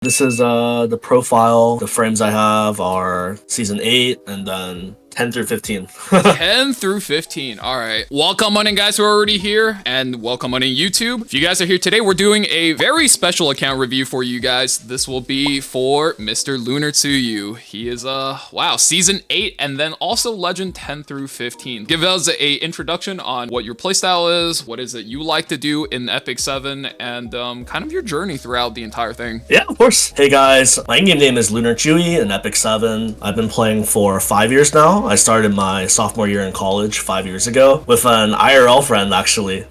This is the profile. The frames I have are season 8 and then 10 through 15. 10 through 15. All right. Welcome on in, guys who are already here, and welcome on in YouTube. If you guys are here today, we're doing a very special account review for you guys. This will be for Mr. LunarTzuyu. He is, wow, season 8 and then also legend 10 through 15. Give us a introduction on what your playstyle is, what is it you like to do in Epic 7, and kind of your journey throughout the entire thing. Yeah, of course. Hey guys, my in-game name is LunarTzuyu in Epic 7. I've been playing for 5 years now. I started my sophomore year in college 5 years ago with an IRL friend, actually.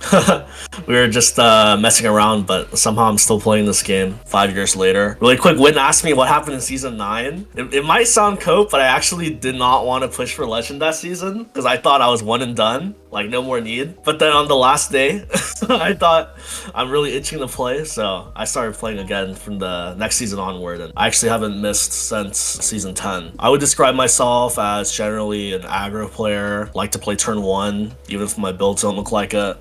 We were just messing around, but somehow I'm still playing this game 5 years later. Really quick, Win asked me what happened in Season 9. It might sound cope, but I actually did not want to push for Legend that season because I thought I was one and done, like no more need. But then on the last day, I thought I'm really itching to play, so I started playing again from the next season onward, and I actually haven't missed since Season 10. I would describe myself as generally an aggro player, like to play turn 1, even if my builds don't look like it.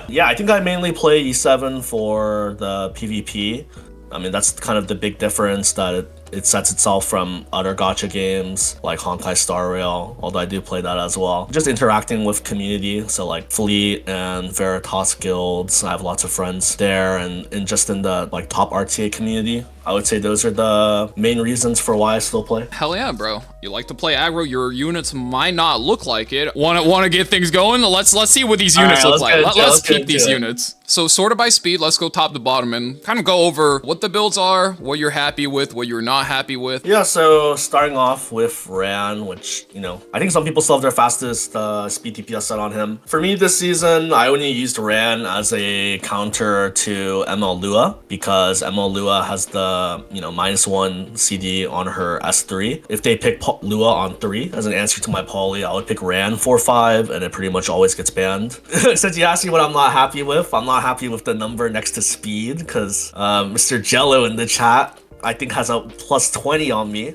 Yeah, I think I mainly play E7 for the PvP. I mean, that's kind of the big difference, that it sets itself from other gacha games like Honkai Star Rail, although I do play that as well. Just interacting with community, so like Fleet and Veritas guilds. I have lots of friends there, and just in the like top RTA community. I would say those are the main reasons for why I still play. Hell yeah, bro. You like to play aggro. Your units might not look like it. Want to get things going? Let's see what these units look like. Let's keep these units. So sorted by speed, let's go top to bottom and kind of go over what the builds are, what you're happy with, what you're not happy with. Yeah, so starting off with Ran, which, you know, I think some people still have their fastest speed DPS set on him. For me this season, I only used Ran as a counter to ML Lua because ML Lua has the -1 CD on her S3. If they pick Lua on 3 as an answer to my poly, I would pick Ran 4-5, and it pretty much always gets banned. Since you asked me what I'm not happy with, I'm not happy with the number next to speed, because Mr. Jello in the chat, I think, has a +20 on me.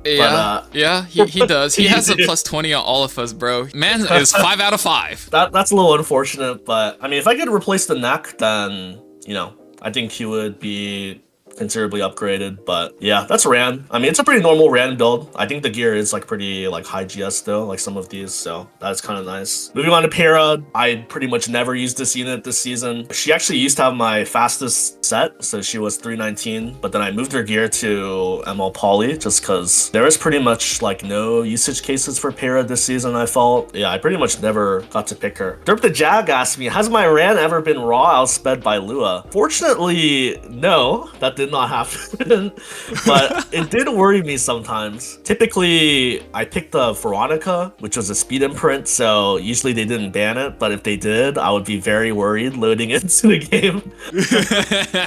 Yeah, but, yeah, he does. He has a +20 on all of us, bro. Man is 5 out of 5. That's a little unfortunate, but I mean, if I could replace the neck, then, you know, I think he would be considerably upgraded. But yeah, that's Ran. I mean, it's a pretty normal Ran build. I think the gear is like pretty like high GS though, like some of these, so that's kind of nice. Moving on to Peira, I pretty much never used this unit this season. She actually used to have my fastest set, so she was 319, but then I moved her gear to ML Poly just because there is pretty much like no usage cases for Peira this season, I felt. Yeah, I pretty much never got to pick her. Derp the Jag asked me, has my Ran ever been raw outsped by Lua? Fortunately, no, that did not happen. But it did worry me sometimes. Typically, I picked the Veronica, which was a speed imprint, so usually they didn't ban it, but if they did, I would be very worried loading into the game.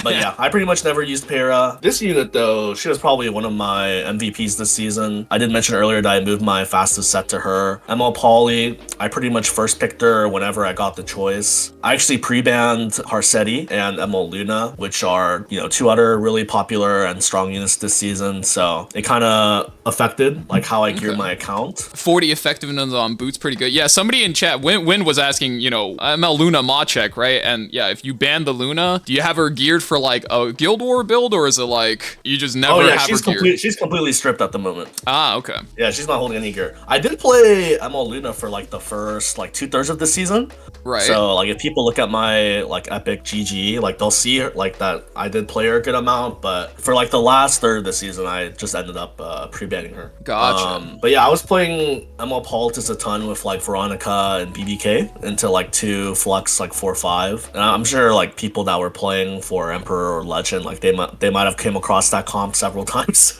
But yeah, I pretty much never used Peira. This unit though, she was probably one of my MVPs this season. I did mention earlier that I moved my fastest set to her. ML Poly, I pretty much first picked her whenever I got the choice. I actually pre-banned Harsetti and ML Luna, which are, you know, two other really popular and strong units this season, so it kind of affected like how I geared my account. 40 effectiveness on boots, pretty good. Yeah, somebody in chat, Win was asking, you know, ML Luna mod check, right? And yeah, if you ban the Luna, do you have her geared for like a Guild War build, or is it like you just never have her geared? She's completely stripped at the moment. Ah, okay. Yeah, she's not holding any gear. I did play ML Luna for like the first like 2/3 of the season. Right. So like if people look at my like Epic GG, like they'll see her, like that I did play her a good amount, but for like the last third of the season, I just ended up pre-banning her. Gotcha. But yeah, I was playing ML Politis a ton with like Veronica and BBK into like 2 Flux like 4-5, and I'm sure like people that were playing for Emperor or Legend, like they might have came across that comp several times.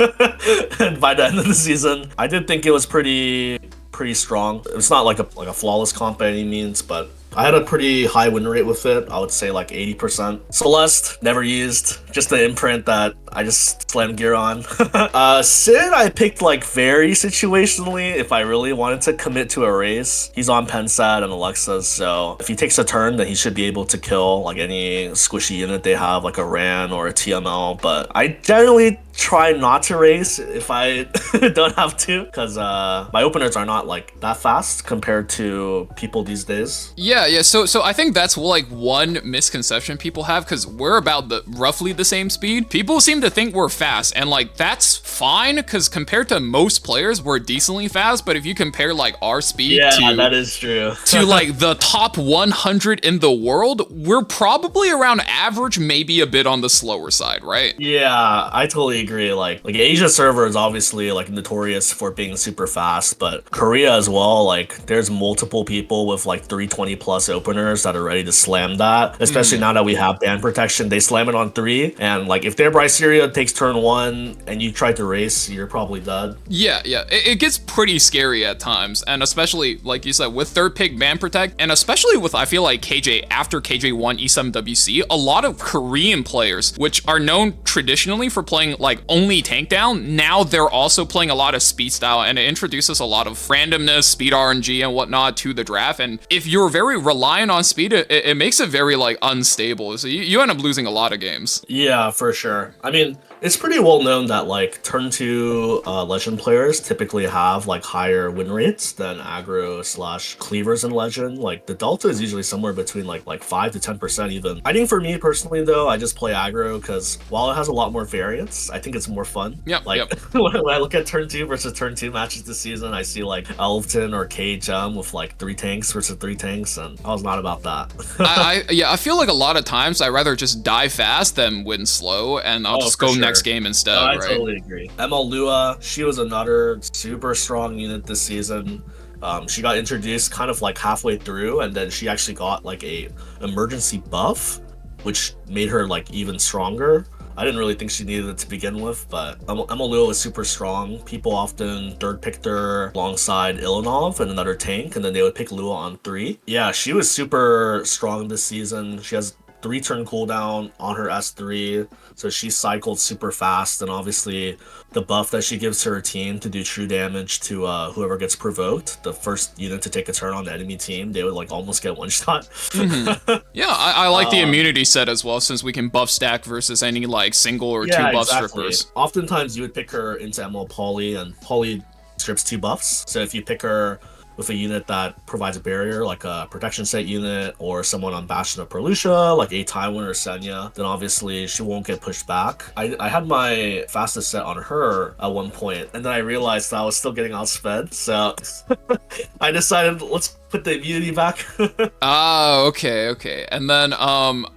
And by the end of the season, I did think it was pretty strong. It's not like a flawless comp by any means, but I had a pretty high win rate with it. I would say like 80%. Celeste, never used. Just the imprint that I just slammed gear on. Cidd, I picked like very situationally if I really wanted to commit to a race. He's on Pensat and Alexa's, so if he takes a turn, then he should be able to kill like any squishy unit they have, like a Ran or a TML. But I generally try not to race if I don't have to, because my openers are not like that fast compared to people these days. Yeah. So I think that's like one misconception people have, because we're about roughly the same speed. People seem to think we're fast, and like that's fine, because compared to most players, we're decently fast. But if you compare like our speed to that is true to like the top 100 in the world, we're probably around average, maybe a bit on the slower side, right? Yeah, I totally agree. Like Asia server is obviously like notorious for being super fast, but Korea as well, like there's multiple people with like 320 plus openers that are ready to slam that, especially now that we have ban protection. They slam it on 3, and like if their Iseria takes turn 1 and you try to race, you're probably dead. Yeah. It gets pretty scary at times, and especially like you said with third pick ban protect, and especially with I feel like KJ after KJ1 E7WC, a lot of Korean players, which are known traditionally for playing like only tank down, now they're also playing a lot of speed style, and it introduces a lot of randomness, speed RNG and whatnot to the draft. And if you're very reliant on speed, it makes it very like unstable, so you end up losing a lot of games. Yeah, for sure. I mean, it's pretty well known that like turn 2 legend players typically have like higher win rates than aggro / cleavers in legend. Like the delta is usually somewhere between like 5 to 10% even. I think for me personally though, I just play aggro because while it has a lot more variance, I think it's more fun. Yep. When I look at turn 2 versus turn 2 matches this season, I see like Elfton or KHM with like 3 tanks versus 3 tanks, and I was not about that. I feel like a lot of times I'd rather just die fast than win slow, and I'll just go next game instead. I right? totally agree. ML Lua, she was another super strong unit this season. She got introduced kind of like halfway through, and then she actually got like a emergency buff, which made her like even stronger. I didn't really think she needed it to begin with, but ML Lua was super strong. People often third picked her alongside Ilynav and another tank, and then they would pick Lua on 3. Yeah, she was super strong this season. She has 3 turn cooldown on her S3, so she cycled super fast, and obviously the buff that she gives to her team to do true damage to whoever gets provoked, the first unit to take a turn on the enemy team, they would like almost get one shot. Yeah, I like the immunity set as well, since we can buff stack versus any like single or 2 buff strippers. Oftentimes you would pick her into ML Poly, and Poly strips 2 buffs, so if you pick her with a unit that provides a barrier, like a protection set unit, or someone on Bastion of Perlucia, like a Tywin or Senya, then obviously she won't get pushed back. I had my fastest set on her at one point, and then I realized that I was still getting outsped, so I decided let's put the immunity back. Okay. And then,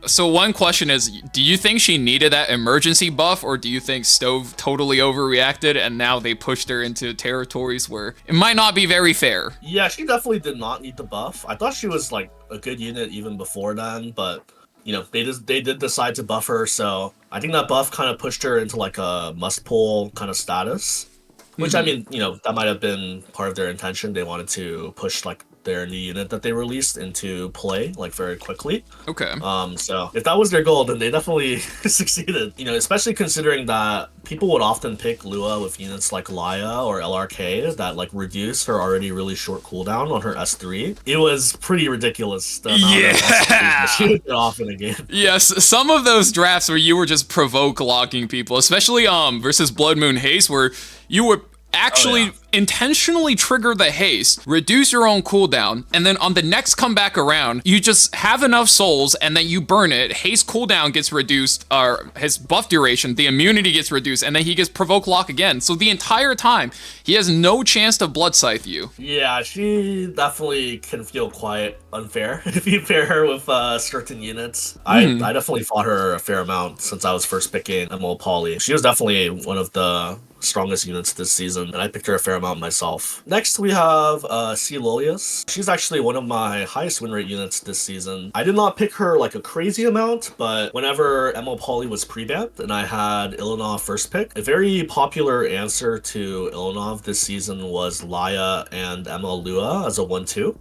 so one question is, do you think she needed that emergency buff, or do you think Stove totally overreacted and now they pushed her into territories where it might not be very fair? Yeah, she definitely did not need the buff. I thought she was like a good unit even before then, but you know, they did decide to buff her, so I think that buff kind of pushed her into like a must pull kind of status. Which I mean, you know, that might have been part of their intention. They wanted to push like their new unit that they released into play like very quickly. Okay. So if that was their goal, then they definitely succeeded. You know, especially considering that people would often pick Lua with units like Laia or LRK that like reduce her already really short cooldown on her S3. It was pretty ridiculous. The amount of S3s she would get off in a game. Yes, some of those drafts where you were just provoke locking people, especially versus Blood Moon Haste, where you would actually intentionally trigger the haste, reduce your own cooldown, and then on the next comeback around, you just have enough souls and then you burn it. Haste cooldown gets reduced, or his buff duration, the immunity gets reduced, and then he gets provoke lock again. So the entire time, he has no chance to blood scythe you. Yeah, she definitely can feel quite unfair if you pair her with certain units. I definitely fought her a fair amount since I was first picking ML Poly. She was definitely one of the strongest units this season, and I picked her a fair amount myself. Next, we have C. Lilias. She's actually one of my highest win rate units this season. I did not pick her like a crazy amount, but whenever ML Poly was pre-banned and I had Ilynav first pick, a very popular answer to Ilynav this season was Laia and ML Lua as a 1-2.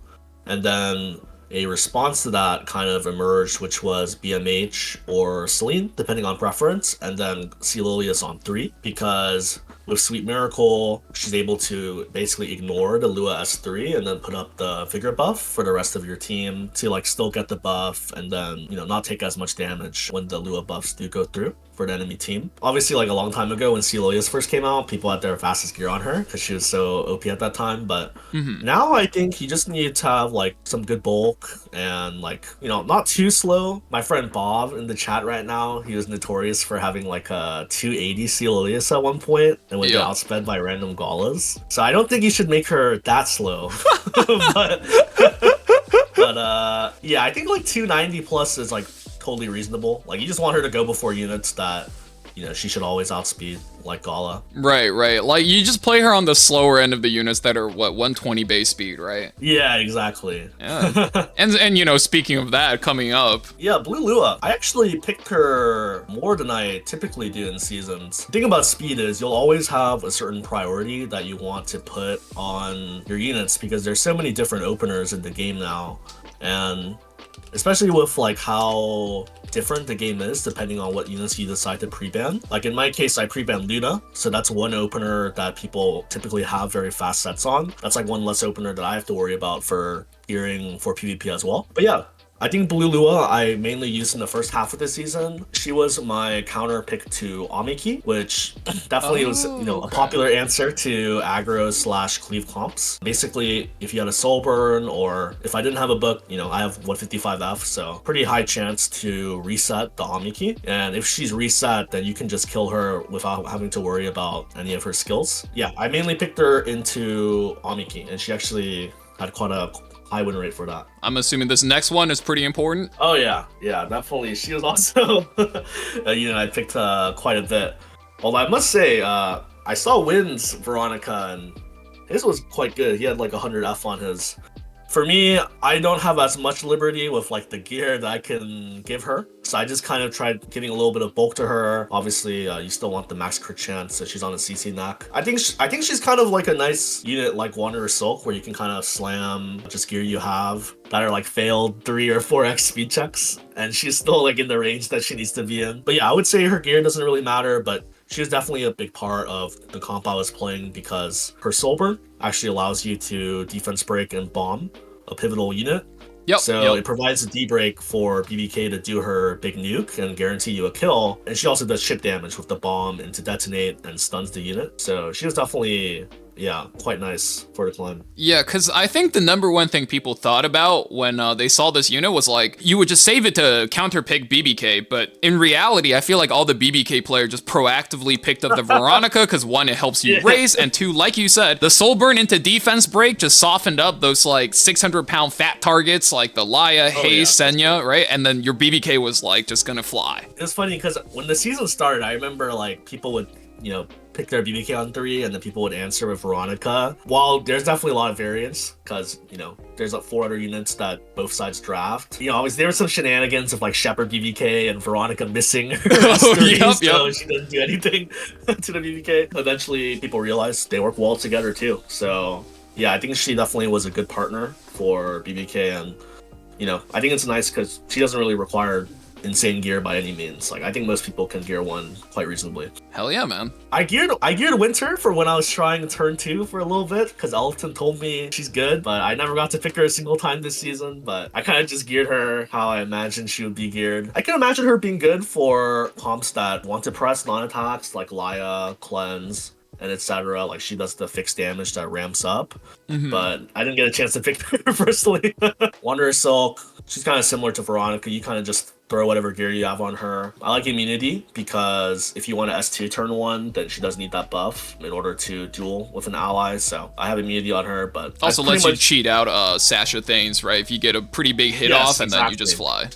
And then a response to that kind of emerged, which was BMH or Celine, depending on preference, and then C. Lilias on 3, because with Sweet Miracle, she's able to basically ignore the Lua S3 and then put up the Vigor buff for the rest of your team to like still get the buff and then, you know, not take as much damage when the Lua buffs do go through for the enemy team. Obviously, like a long time ago when Lilias first came out, people had their fastest gear on her because she was so OP at that time. But now I think you just need to have like some good bulk and like, you know, not too slow. My friend Bob in the chat right now, he was notorious for having like a 280 Lilias at one point and would get outsped by random Galas. So I don't think you should make her that slow. but yeah, I think like 290 plus is like totally reasonable. Like you just want her to go before units that, you know, she should always outspeed, like Gala. Right. Like you just play her on the slower end of the units that are what 120 base speed, right? Yeah, exactly. Yeah. and you know, speaking of that, coming up. Yeah, Blue Lua. I actually picked her more than I typically do in seasons. The thing about speed is you'll always have a certain priority that you want to put on your units because there's so many different openers in the game now. And especially with like how different the game is depending on what units you decide to pre-ban. Like in my case, I pre-ban Luna, so that's one opener that people typically have very fast sets on. That's like one less opener that I have to worry about for gearing for PvP as well. But yeah, I think Blue Lua I mainly used in the first half of the season. She was my counter pick to Amiki, which definitely was, you know, a popular answer to aggro / cleave comps. Basically, if you had a soul burn or if I didn't have a book, you know, I have 155F, so pretty high chance to reset the Amiki. And if she's reset, then you can just kill her without having to worry about any of her skills. Yeah, I mainly picked her into Amiki, and she actually had quite a high win rate for that. I'm assuming this next one is pretty important. Oh yeah, definitely. She was also, you know, I picked quite a bit. Although I must say, I saw Wynn's Veronica, and his was quite good. He had like 100 F on his. For me, I don't have as much liberty with like the gear that I can give her, so I just kind of tried giving a little bit of bulk to her. Obviously, you still want the max crit chance, so she's on a CC knock. I think she's kind of like a nice unit like Wanderer Silk, where you can kind of slam just gear you have that are like failed 3 or 4x speed checks, and she's still like in the range that she needs to be in. But yeah, I would say her gear doesn't really matter, but she was definitely a big part of the comp I was playing because her soul burn actually allows you to defense break and bomb a pivotal unit. So it provides a D-break for BBK to do her big nuke and guarantee you a kill. And she also does chip damage with the bomb and to detonate and stuns the unit. So she was definitely, yeah, quite nice for the climb. Yeah, because I think the number one thing people thought about when they saw this unit was like, you would just save it to counterpick BBK, but in reality, I feel like all the BBK players just proactively picked up the Veronica because one, it helps you race, and two, like you said, the soul burn into defense break just softened up those like 600-pound fat targets like the Laia, Haze, Senya, right? And then your BBK was like just gonna fly. It's funny because when the season started, I remember like people would, you know, pick their BBK on 3 and then people would answer with Veronica. While there's definitely a lot of variance because, you know, there's like 4 other units that both sides draft. You know, obviously there were some shenanigans of like Shepherd BBK and Veronica missing her S3, so she didn't do anything to the BBK. Eventually people realized they work well together too. So yeah, I think she definitely was a good partner for BBK, and you know, I think it's nice because she doesn't really require insane gear by any means. Like I think most people can gear one quite reasonably. Hell yeah, man. I geared Winter for when I was trying turn 2 for a little bit because Elton told me she's good, but I never got to pick her a single time this season. But I kind of just geared her how I imagined she would be geared. I can imagine her being good for comps that want to press non-attacks like Laia, Cleanse, and etc. Like she does the fixed damage that ramps up, but I didn't get a chance to pick her personally. Wanderer Silk, she's kind of similar to Veronica. You kind of just throw whatever gear you have on her. I like immunity because if you want to S2 turn 1, then she does need that buff in order to duel with an ally. So I have immunity on her, but also lets you cheat out Sasha things, right? If you get a pretty big hit off and then you just fly.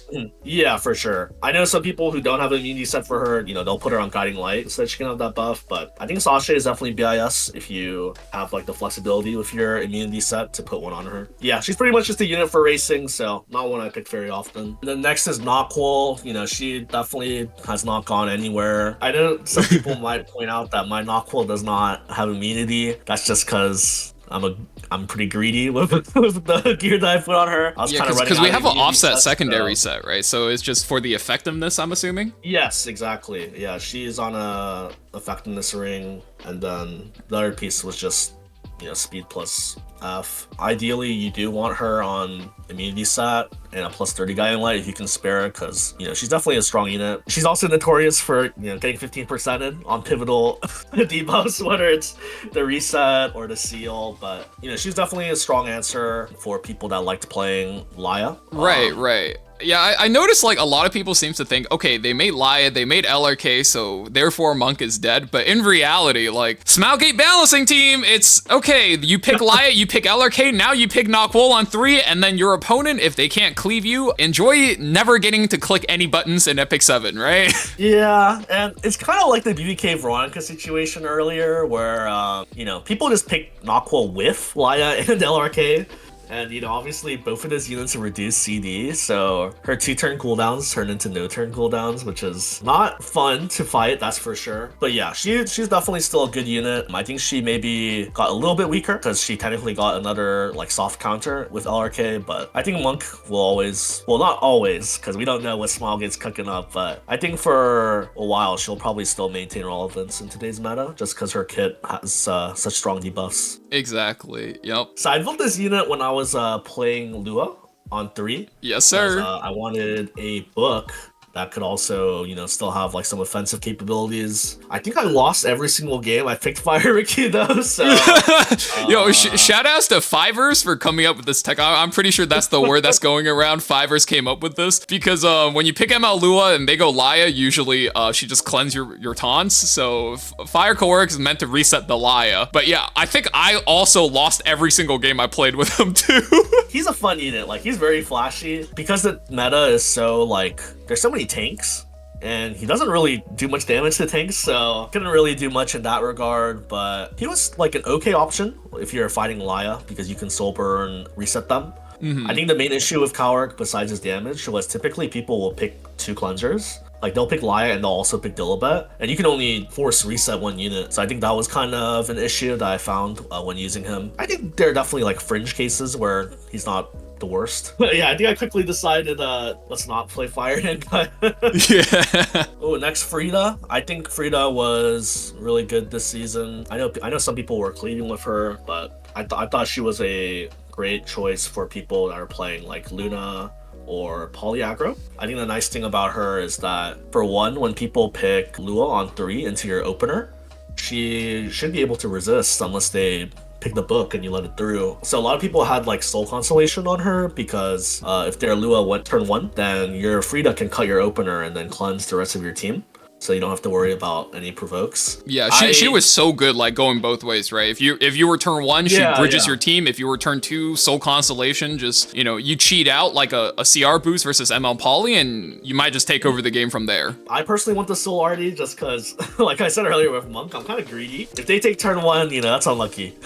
Yeah, for sure. I know some people who don't have an immunity set for her, you know, they'll put her on Guiding Light so that she can have that buff. But I think Sasha is definitely BIS if you have like the flexibility with your immunity set to put one on her. Yeah, she's pretty much just a unit for racing, so not one I pick very often. And then next is Nahkwol. You know, she definitely has not gone anywhere. I know some people might point out that my Nahkwol does not have immunity. That's just because I'm pretty greedy with, with the gear that I put on her. I was Yeah, kind of running because we out have of an immunity offset sets, secondary so- set, right? So it's just for the effectiveness, I'm assuming? Yes, exactly. Yeah, she's on a effectiveness ring, and then the other piece was just, speed plus F. Ideally, you do want her on immunity set and a plus 30 guiding light if you can spare her, because she's definitely a strong unit. She's also notorious for getting 15% in on pivotal debuffs, whether it's the reset or the seal. But she's definitely a strong answer for people that liked playing Laia. Right. Yeah, I noticed like a lot of people seems to think, okay, they made Laia, they made LRK, so therefore Monk is dead. But in reality, like, Smougate balancing team, it's okay, you pick Laia, you pick LRK, now you pick Nahkwol on 3, and then your opponent, if they can't cleave you, enjoy never getting to click any buttons in Epic 7, right? Yeah, and it's kind of like the BBK Veronica situation earlier, where, people just pick Nahkwol with Laia and LRK. And, obviously both of those units are reduced CD, so her 2-turn cooldowns turn into no-turn cooldowns, which is not fun to fight, that's for sure. But yeah, she's definitely still a good unit. I think she maybe got a little bit weaker, because she technically got another, soft counter with LRK, but I think Monk will always, well, not always, because we don't know what Smilegate's cooking up, but I think for a while, she'll probably still maintain relevance in today's meta, just because her kit has such strong debuffs. Exactly, yep. So I built this unit when I was playing Lua on 3. Yes, sir. I wanted a book that could also, still have some offensive capabilities. I think I lost every single game. I picked Fire Ricky though, so... Yo, shout outs to Fivers for coming up with this tech. I'm pretty sure that's the word that's going around. Fivers came up with this because when you pick ML Lua and they go Laia, usually she just cleanse your taunts. So Fire Kawerik is meant to reset the Laia. But yeah, I think I also lost every single game I played with him too. He's a fun unit. He's very flashy. Because the meta is so, there's so many tanks, and he doesn't really do much damage to tanks, so couldn't really do much in that regard, but he was an okay option if you're fighting Laia, because you can soul burn, reset them. I think the main issue with Kawerik, besides his damage, was typically people will pick 2 cleansers. They'll pick Laia and they'll also pick Dilibet, and you can only force reset 1 unit, so I think that was kind of an issue that I found when using him. I think there are definitely fringe cases where he's not the worst. But yeah, I think I quickly decided let's not play Fire Hand guy. Yeah. Oh, next Frida. I think Frida was really good this season. I know some people were cleaving with her, but I thought she was a great choice for people that are playing Luna or Polyaggro. I think the nice thing about her is that, for one, when people pick Lua on 3 into your opener, she should be able to resist unless they pick the book and you let it through. So a lot of people had Soul Constellation on her, because if their Lua went turn 1, then your Frida can cut your opener and then cleanse the rest of your team. So you don't have to worry about any provokes. Yeah, she was so good, going both ways, right? If you were turn 1, she bridges your team. If you were turn 2, Soul Constellation, just, you cheat out a CR boost versus ML Poly, and you might just take over the game from there. I personally want the Soul Arty just because, like I said earlier with Monk, I'm kind of greedy. If they take turn 1, that's unlucky.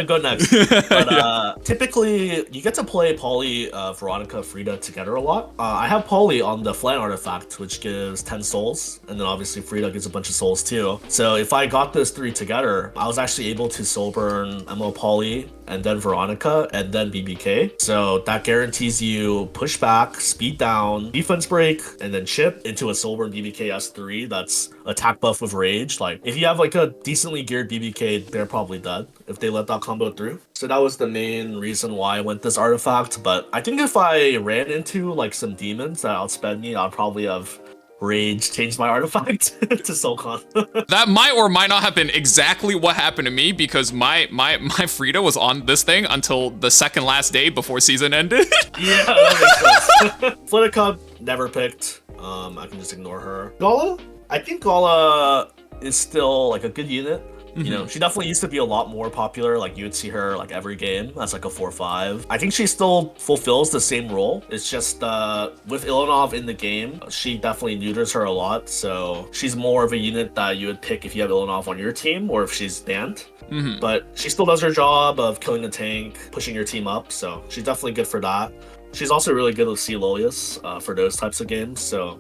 Go next. But typically, you get to play Poly, Veronica, Frida together a lot. I have Poly on the Flan artifact, which gives 10 souls, and then obviously Frida gets a bunch of souls too. So if I got those 3 together, I was actually able to soul burn MO Poly and then Veronica and then BBK. So that guarantees you pushback, speed down, defense break, and then chip into a soul burn BBK S3 that's attack buff with rage. If you have a decently geared BBK, they're probably dead if they let that combo through. So that was the main reason why I went this artifact. But I think if I ran into some demons that outsped me, I'd probably have rage changed my artifact to Soulcon. That might or might not have been exactly what happened to me, because my Frida was on this thing until the second last day before season ended. Yeah, that makes sense. Lidica, never picked. I can just ignore her. Gala? I think Gala is still a good unit. She definitely used to be a lot more popular. You would see her every game as a 4-5. I think she still fulfills the same role. It's just with Ilynav in the game, she definitely neuters her a lot. So she's more of a unit that you would pick if you have Ilynav on your team or if she's banned. But she still does her job of killing the tank, pushing your team up. So she's definitely good for that. She's also really good with C. Lilias for those types of games. So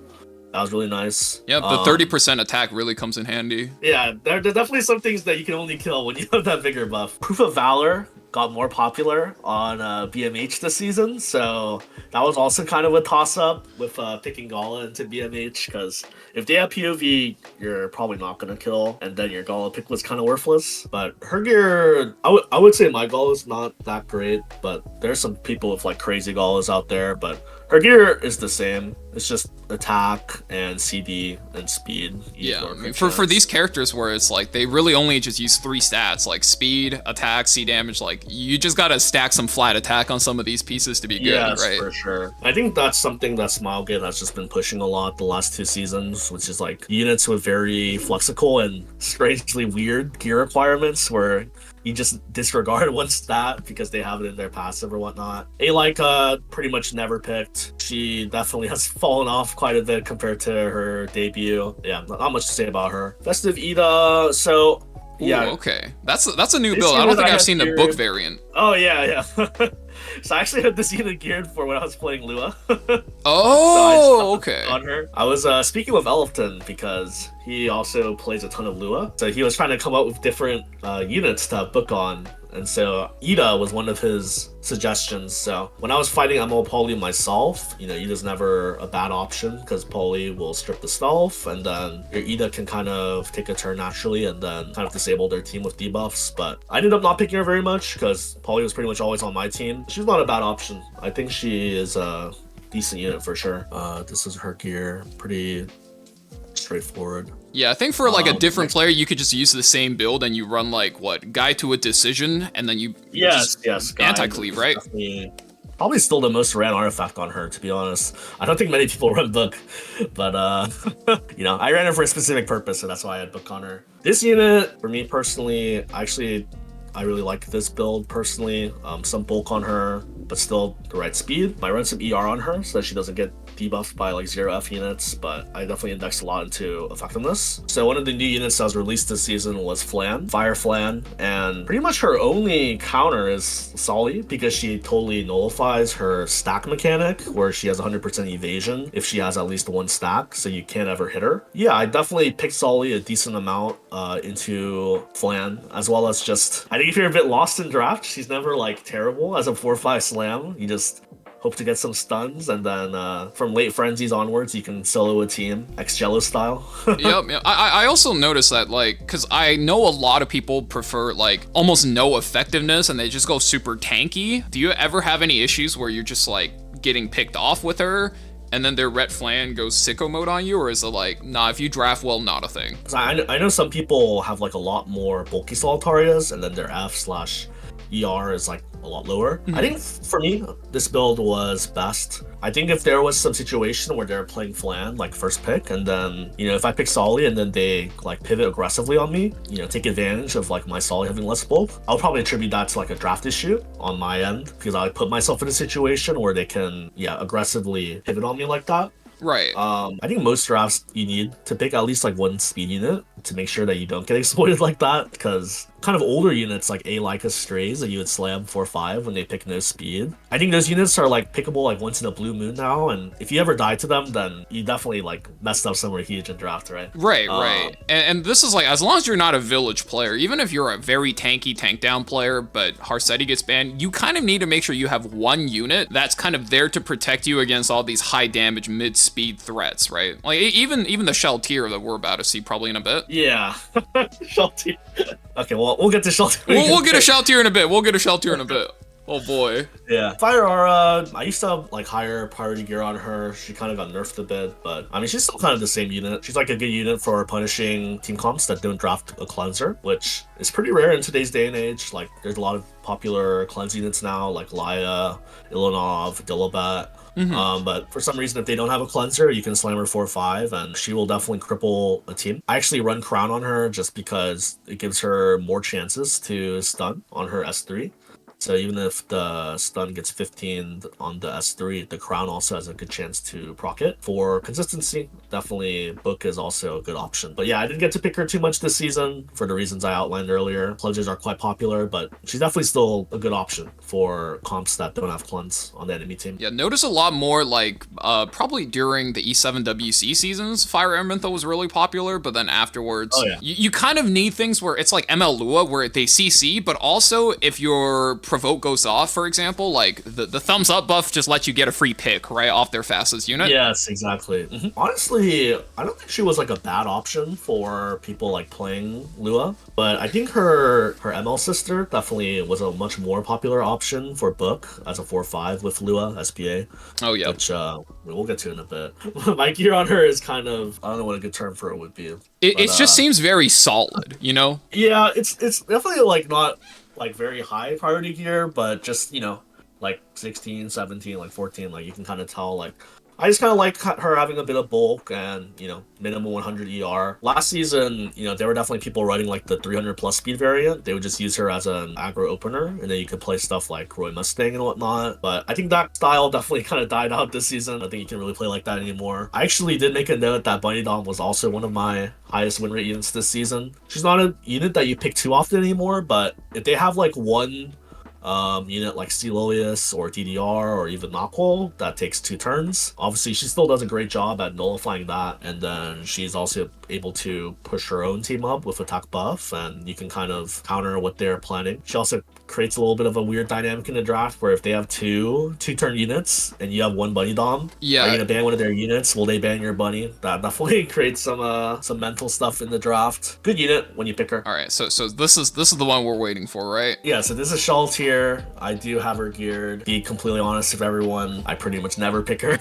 that was really nice. Yeah, the 30% attack really comes in handy. Yeah, there are definitely some things that you can only kill when you have that vigor buff. Proof of Valor got more popular on BMH this season, so that was also kind of a toss-up with picking Gala into BMH, because if they have POV, you're probably not going to kill, and then your Gala pick was kind of worthless. But her gear, I would say my Gala is not that great, but there's some people with like crazy Galas out there, but her gear is the same. It's just attack and CD and speed. Yeah, I mean, for these characters where it's like they really only just use 3 stats, like speed, attack, C damage, like you just gotta stack some flat attack on some of these pieces to be good, yes, right? For sure. I think that's something that Smilegate has just been pushing a lot the last 2 seasons, which is like units with very flexible and strangely weird gear requirements where you just disregard one stat because they have it in their passive or whatnot. Laika pretty much never picked. She definitely has fallen off quite a bit compared to her debut. Yeah, not much to say about her. Festive Eda, so yeah. Ooh, okay. That's a new build. I don't think I've seen the book variant. Oh yeah. So I actually had this unit geared for when I was playing Lua. Oh, so okay. On her. I was speaking with Elfton because he also plays a ton of Lua. So he was trying to come up with different units to book on. And so Eda was one of his suggestions. So when I was fighting ML Poly myself, Eda's never a bad option because Poly will strip the stealth, and then your Eda can kind of take a turn naturally and then kind of disable their team with debuffs. But I ended up not picking her very much because Poly was pretty much always on my team. She's not a bad option. I think she is a decent unit for sure. This is her gear. Pretty straightforward. Yeah, I think for like a different player, you could just use the same build and you run like what, guide to a decision, and then you yes, anti-cleave, right? Probably still the most ran artifact on her, to be honest. I don't think many people run book, but I ran her for a specific purpose, so that's why I had book on her. This unit, for me personally, I really like this build personally. Some bulk on her, but still the right speed. I run some ER on her so that she doesn't get debuffed by like 0F units, but I definitely indexed a lot into effectiveness. So one of the new units that was released this season was Flan, Fire Flan, and pretty much her only counter is Solly because she totally nullifies her stack mechanic where she has 100% evasion if she has at least 1 stack, so you can't ever hit her. Yeah, I definitely picked Solly a decent amount into Flan, as well as just, I think if you're a bit lost in draft, she's never like terrible as a 4/5 slam. You just hope to get some stuns, and then from late frenzies onwards, you can solo a team, ex-Jello style. Yep. I also noticed that, like, because I know a lot of people prefer, like, almost no effectiveness, and they just go super tanky. Do you ever have any issues where you're just, like, getting picked off with her, and then their Ret Flan goes sicko mode on you, or is it like, nah, if you draft well, not a thing? I know some people have, like, a lot more bulky Solitarias, and then their F/ER is like a lot lower. I think for me, this build was best. I think if there was some situation where they're playing Flan, like first pick, and then, if I pick Solly and then they like pivot aggressively on me, take advantage of like my Solly having less bulk, I'll probably attribute that to like a draft issue on my end because I put myself in a situation where they can, aggressively pivot on me like that. Right. I think most drafts you need to pick at least like 1 speed unit to make sure that you don't get exploited like that, because kind of older units like Laika Strays that you would slam 4/5 when they pick no speed, I think those units are like pickable like once in a blue moon now, and if you ever die to them, then you definitely like messed up somewhere huge in draft, right? Right. And this is like, as long as you're not a village player, even if you're a very tanky tank down player, but Harsetti gets banned, you kind of need to make sure you have 1 unit that's kind of there to protect you against all these high damage mid speed threats, right? Like even the Shalltear that we're about to see probably in a bit. Yeah. Shalltear. Okay, well, we'll get to Shalltear. We'll get a Shalltear in a bit. Oh boy. Yeah. Fire Aura, I used to have like higher priority gear on her. She kind of got nerfed a bit, but I mean, she's still kind of the same unit. She's like a good unit for punishing team comps that don't draft a cleanser, which is pretty rare in today's day and age. Like, there's a lot of popular cleanse units now, like Laia, Ilynav, Dillabat. But for some reason, if they don't have a cleanser, you can slam her 4/5 and she will definitely cripple a team. I actually run Crown on her just because it gives her more chances to stun on her S3. So even if the stun gets 15 on the S3, the Crown also has a good chance to proc it. For consistency, definitely Book is also a good option. But yeah, I didn't get to pick her too much this season for the reasons I outlined earlier. Pledges are quite popular, but she's definitely still a good option for comps that don't have cleanse on the enemy team. Yeah, notice a lot more like probably during the E7WC seasons, Fire Aramintha was really popular, but then afterwards, you kind of need things where it's like ML Lua where they CC, but also if you're provoke goes off, for example, like the thumbs up buff just lets you get a free pick right off their fastest unit. Yes, exactly. Honestly, I don't think she was like a bad option for people like playing Lua, but I think her ML sister definitely was a much more popular option for Book as a 4/5 with Lua SPA. Oh yeah, which we'll get to in a bit. My gear on her is kind of, I don't know what a good term for it would be. It just seems very solid, you know? Yeah, it's definitely like not like very high priority gear, but just, you know, like 16, 17, like 14, like you can kind of tell like I just kind of like her having a bit of bulk and, you know, minimum 100 ER. Last season, you know, there were definitely people running like the 300 plus speed variant. They would just use her as an aggro opener, and then you could play stuff like Roy Mustang and whatnot. But I think that style definitely kind of died out this season. I don't think you can really play like that anymore. I actually did make a note that Bunny Dom was also one of my highest win rate units this season. She's not a unit that you pick too often anymore, but if they have like one unit like Lilias or DDR or even Nahkwol that takes 2 turns. Obviously, she still does a great job at nullifying that, and then she's also able to push her own team up with attack buff, and you can kind of counter what they're planning. She also creates a little bit of a weird dynamic in the draft where if they have two turn units and you have one bunny dom, are you gonna ban one of their units? Will they ban your bunny? That definitely creates some mental stuff in the draft. Good unit when you pick her. All right, so this is the one we're waiting for, right? Yeah, so this is Shalltear. I do have her geared. Be completely honest with everyone, I pretty much never pick her.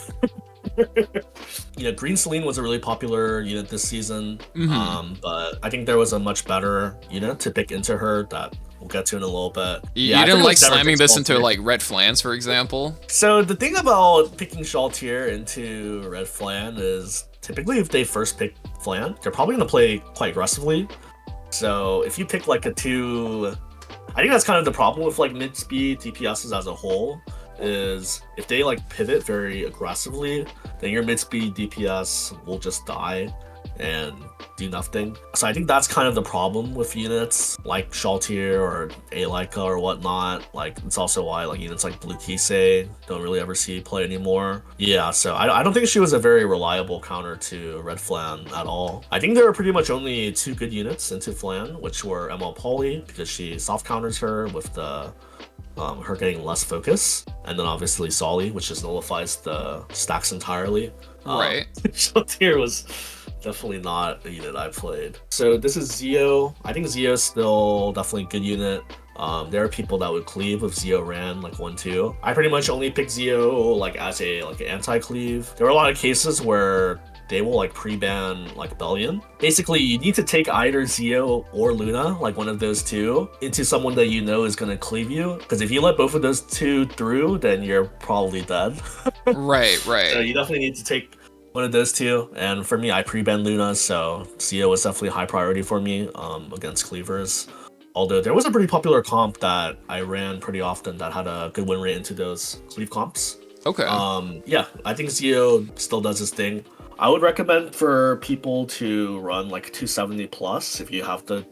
You know, Green Celine was a really popular unit this season, but I think there was a much better unit to pick into her that we'll get to in a little bit. You didn't like slamming this into like Red Flans, for example? So the thing about picking Shalltear into Red Flan is typically if they first pick Flan, they're probably going to play quite aggressively. So if you pick like a 2... I think that's kind of the problem with like mid-speed DPSs as a whole, is if they like pivot very aggressively, then your mid-speed DPS will just die and do nothing. So I think that's kind of the problem with units like Shalltear or Laika or whatnot. Like it's also why like units like Blue Kisei don't really ever see play anymore. Yeah, so I don't think she was a very reliable counter to Red Flan at all. I think there were pretty much only 2 good units into Flan, which were ML Poly, because she soft counters her with the her getting less focus, and then obviously Solly, which just nullifies the stacks entirely. Right. Shalltear was definitely not a unit I played. So this is Zio. I think Zio's still definitely a good unit. There are people that would cleave if Zio ran like 1-2. I pretty much only pick Zio like as a like anti-cleave. There are a lot of cases where they will like pre-ban like Bellion. Basically, you need to take either Zio or Luna, like one of those two, into someone that you know is gonna cleave you. Because if you let both of those two through, then you're probably dead. Right. So you definitely need to take one of those two. And for me, I pre-ban Luna, so Zio was definitely high priority for me against cleavers. Although there was a pretty popular comp that I ran pretty often that had a good win rate into those cleave comps. Okay. Yeah, I think Zio still does his thing. I would recommend for people to run like 270 plus if you have the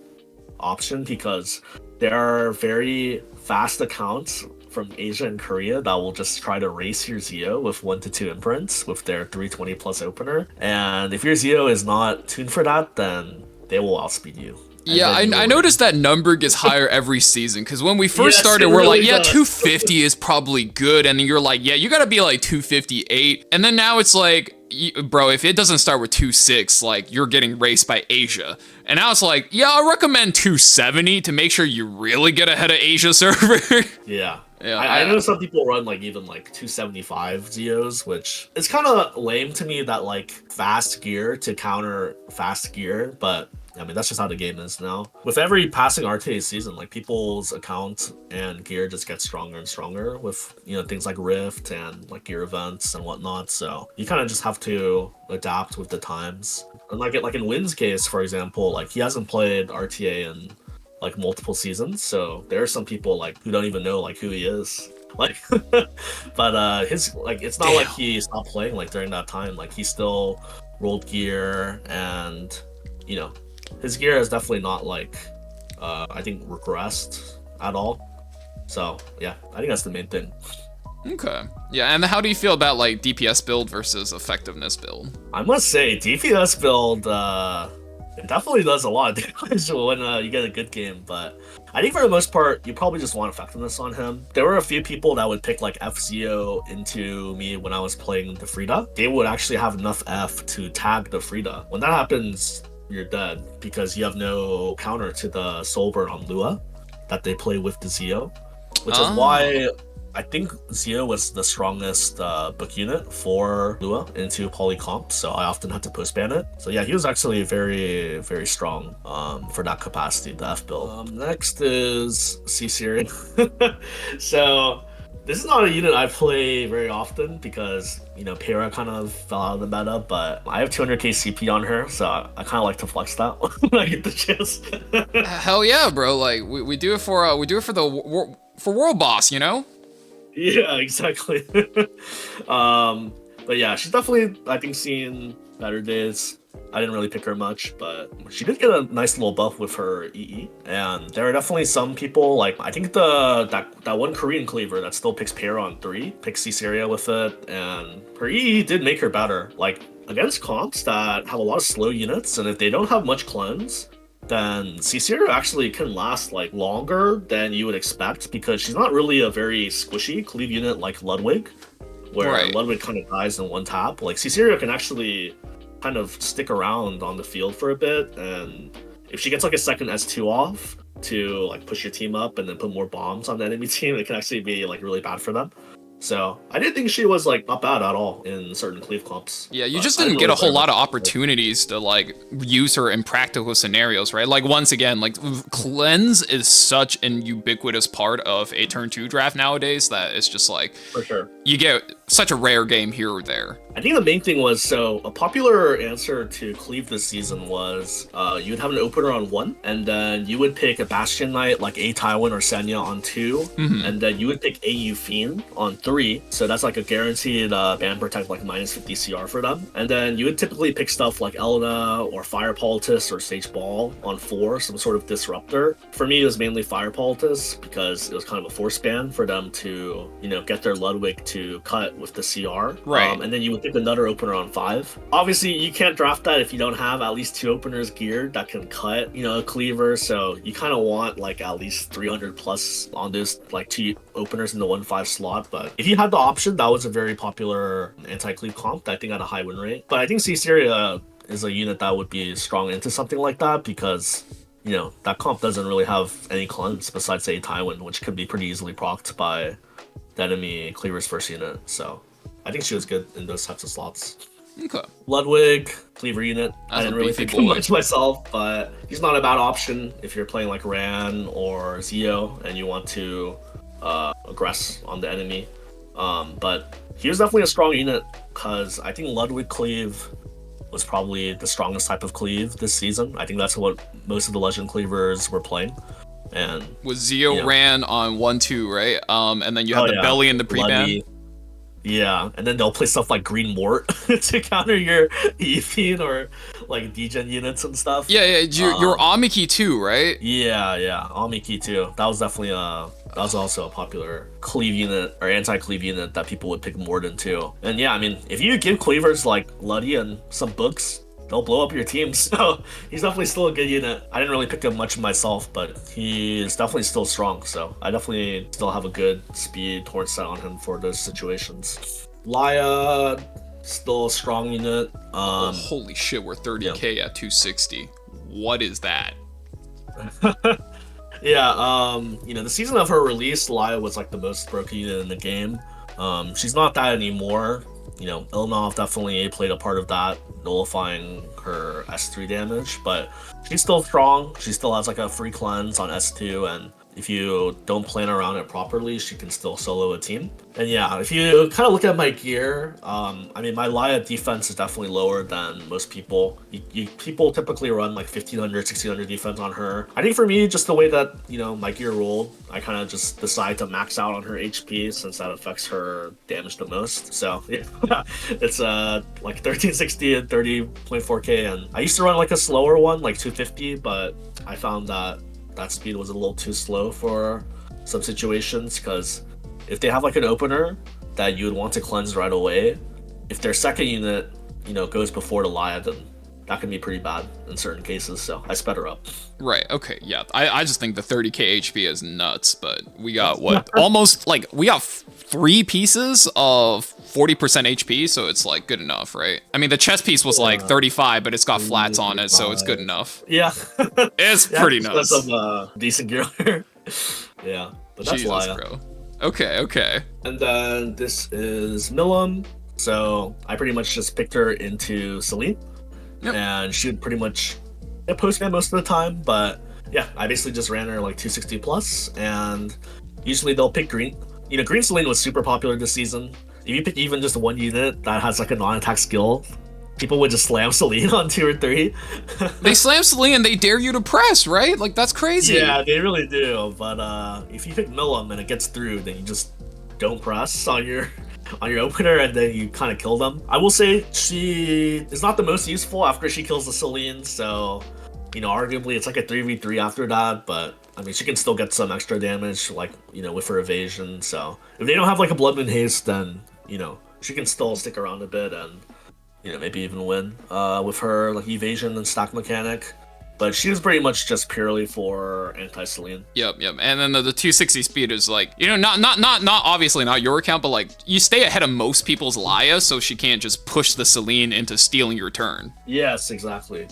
option, because there are very fast accounts from Asia and Korea that will just try to race your Zio with 1 to 2 imprints with their 320 plus opener. And if your Zio is not tuned for that, then they will outspeed you. Yeah, I noticed that number gets higher every season, because when we first started, we're really like, yeah, does. 250 is probably good, and then you're like, yeah, you gotta be like 258, and then now it's like, bro, if it doesn't start with 2.6, like, you're getting raced by Asia. And now it's like, yeah, I recommend 270 to make sure you really get ahead of Asia server. Yeah. Yeah, I know some people run like even like 275 Zios, which is kind of lame to me, that like fast gear to counter fast gear, but I mean, that's just how the game is now. With every passing RTA season, like people's account and gear just gets stronger and stronger with, you know, things like Rift and like gear events and whatnot. So you kind of just have to adapt with the times. And like in Wynn's case, for example, like he hasn't played RTA in like multiple seasons. So there are some people like who don't even know like who he is. Like, but his like, it's not like he stopped playing like during that time. Like he still rolled gear, and you know, his gear is definitely not like, I think regressed at all. So yeah, I think that's the main thing. Okay. Yeah, and how do you feel about like DPS build versus effectiveness build? I must say, DPS build It definitely does a lot of damage when you get a good game, but I think for the most part, you probably just want effectiveness on him. There were a few people that would pick like FZO into me when I was playing the Frida. They would actually have enough F to tag the Frida. When that happens, you're dead because you have no counter to the Soulburn on Lua that they play with the Zio, which is why I think Zio was the strongest book unit for Lua into Polycomp, so I often had to post ban it. So yeah, he was actually very, very strong for that capacity, the F build. Next is Ciceria. So this is not a unit I play very often because, you know, Peira kind of fell out of the meta, but I have 200k CP on her, so I kind of like to flex that when I get the chance. Hell yeah, bro! Like we do it for for World Boss, you know? Yeah, exactly. But yeah, she's definitely, I think, seen better days. I didn't really pick her much, but she did get a nice little buff with her EE. And there are definitely some people, like, I think that one Korean cleaver that still picks Peira on 3, picks Iseria with it, and her EE did make her better. Like, against comps that have a lot of slow units, and if they don't have much cleanse, then Ciceria actually can last like longer than you would expect because she's not really a very squishy cleave unit like Ludwig, where Ludwig kind of dies in one tap. Like Ciceria can actually kind of stick around on the field for a bit, and if she gets like a second S2 off to like push your team up and then put more bombs on the enemy team, it can actually be like really bad for them. So I didn't think she was like not bad at all in certain cleave comps. Yeah, you just didn't get a whole lot of opportunities to like use her in practical scenarios, right? Like once again, like cleanse is such an ubiquitous part of a turn 2 draft nowadays that it's just like for sure you get such a rare game here or there. I think the main thing was, so a popular answer to cleave this season was you'd have an opener on 1, and then you would pick a Bastion Knight like a Tywin or Senya on 2, and then you would pick a Yufine on 3, so that's like a guaranteed ban protect like minus 50 CR for them. And then you would typically pick stuff like Elena or Fire Politis or Sage Baal on 4, some sort of disruptor. For me, it was mainly Fire Politis because it was kind of a force ban for them to, you know, get their Ludwig to cut with the CR. Right. And then you would pick another opener on 5. Obviously, you can't draft that if you don't have at least 2 openers geared that can cut, you know, a cleaver. So you kind of want like at least 300 plus on those like 2 openers in the 1/5 slot. But if you had the option, that was a very popular anti-cleave comp that I think had a high win rate. But I think Ciceria is a unit that would be strong into something like that because, you know, that comp doesn't really have any cleanse besides say Tywin, which could be pretty easily procced by the enemy cleaver's first unit. So I think she was good in those types of slots. Okay. Ludwig, cleaver unit. That's I didn't really think too much myself, but he's not a bad option if you're playing like Ran or Zio and you want to aggress on the enemy. But he was definitely a strong unit because I think Ludwig cleave was probably the strongest type of cleave this season. I think that's what most of the legend cleavers were playing. And was Zio ran on 1-2, right? And then you have the belly and the pre-ban. Yeah, and then they'll play stuff like Green Mort to counter your Yufine or like degen units and stuff. Yeah, your Amiki too, right? Yeah, Amiki too. That was definitely that was also a popular cleave unit or anti-cleave unit that people would pick Mort into. And yeah, I mean, if you give cleavers like Luddy and some books, they'll blow up your team. So he's definitely still a good unit. I didn't really pick him much myself, but he is definitely still strong. So I definitely still have a good speed torch set on him for those situations. Laia, still a strong unit. Holy shit, we're 30k at 260. What is that? Yeah, you know, the season of her release, Laia was like the most broken unit in the game. She's not that anymore. You know, Ilynav definitely played a part of that, nullifying her S3 damage, but she's still strong. She still has like a free cleanse on S2, and if you don't plan around it properly, she can still solo a team. And yeah, if you kind of look at my gear, I mean, my Laia defense is definitely lower than most people. People typically run like 1500, 1600 defense on her. I think for me, just the way that, you know, my gear rolled, I kind of just decide to max out on her HP since that affects her damage the most. So yeah, it's like 1360 and 30.4k, and I used to run like a slower one, like 250, but I found that speed was a little too slow for some situations, because if they have like an opener that you would want to cleanse right away, if their second unit, you know, goes before the Laia, then that can be pretty bad in certain cases, so I sped her up. Right, okay, yeah. I just think the 30k HP is nuts, but we got what? Almost, like, we got 3 pieces of 40% HP, so it's, like, good enough, right? I mean, the chest piece was, like, 35, but it's got flats on it, so it's good enough. Yeah. It's pretty nuts. That's some decent gear. Yeah, but that's Jesus, Laia. bro. Okay. And then this is Milim. So I pretty much just picked her into Celine. Yep. And she would pretty much post-game most of the time, but yeah, I basically just ran her like 260 plus, and usually they'll pick green. You know, green Celine was super popular this season. If you pick even just one unit that has like a non-attack skill, people would just slam Celine on 2 or 3. They slam Celine and they dare you to press, right? Like, that's crazy. Yeah, they really do. But if you pick Milim and it gets through, then you just don't press on your opener, and then you kind of kill them. I will say she is not the most useful after she kills the Celine, so, you know, arguably it's like a 3v3 after that, but I mean, she can still get some extra damage, like, you know, with her evasion. So if they don't have like a Blood Moon Haste, then, you know, she can still stick around a bit and, you know, maybe even win with her like evasion and stack mechanic. But she was pretty much just purely for anti-Celine. Yep. And then the 260 speed is like, you know, not obviously not your account, but like you stay ahead of most people's Laia, so she can't just push the Celine into stealing your turn. Yes, exactly.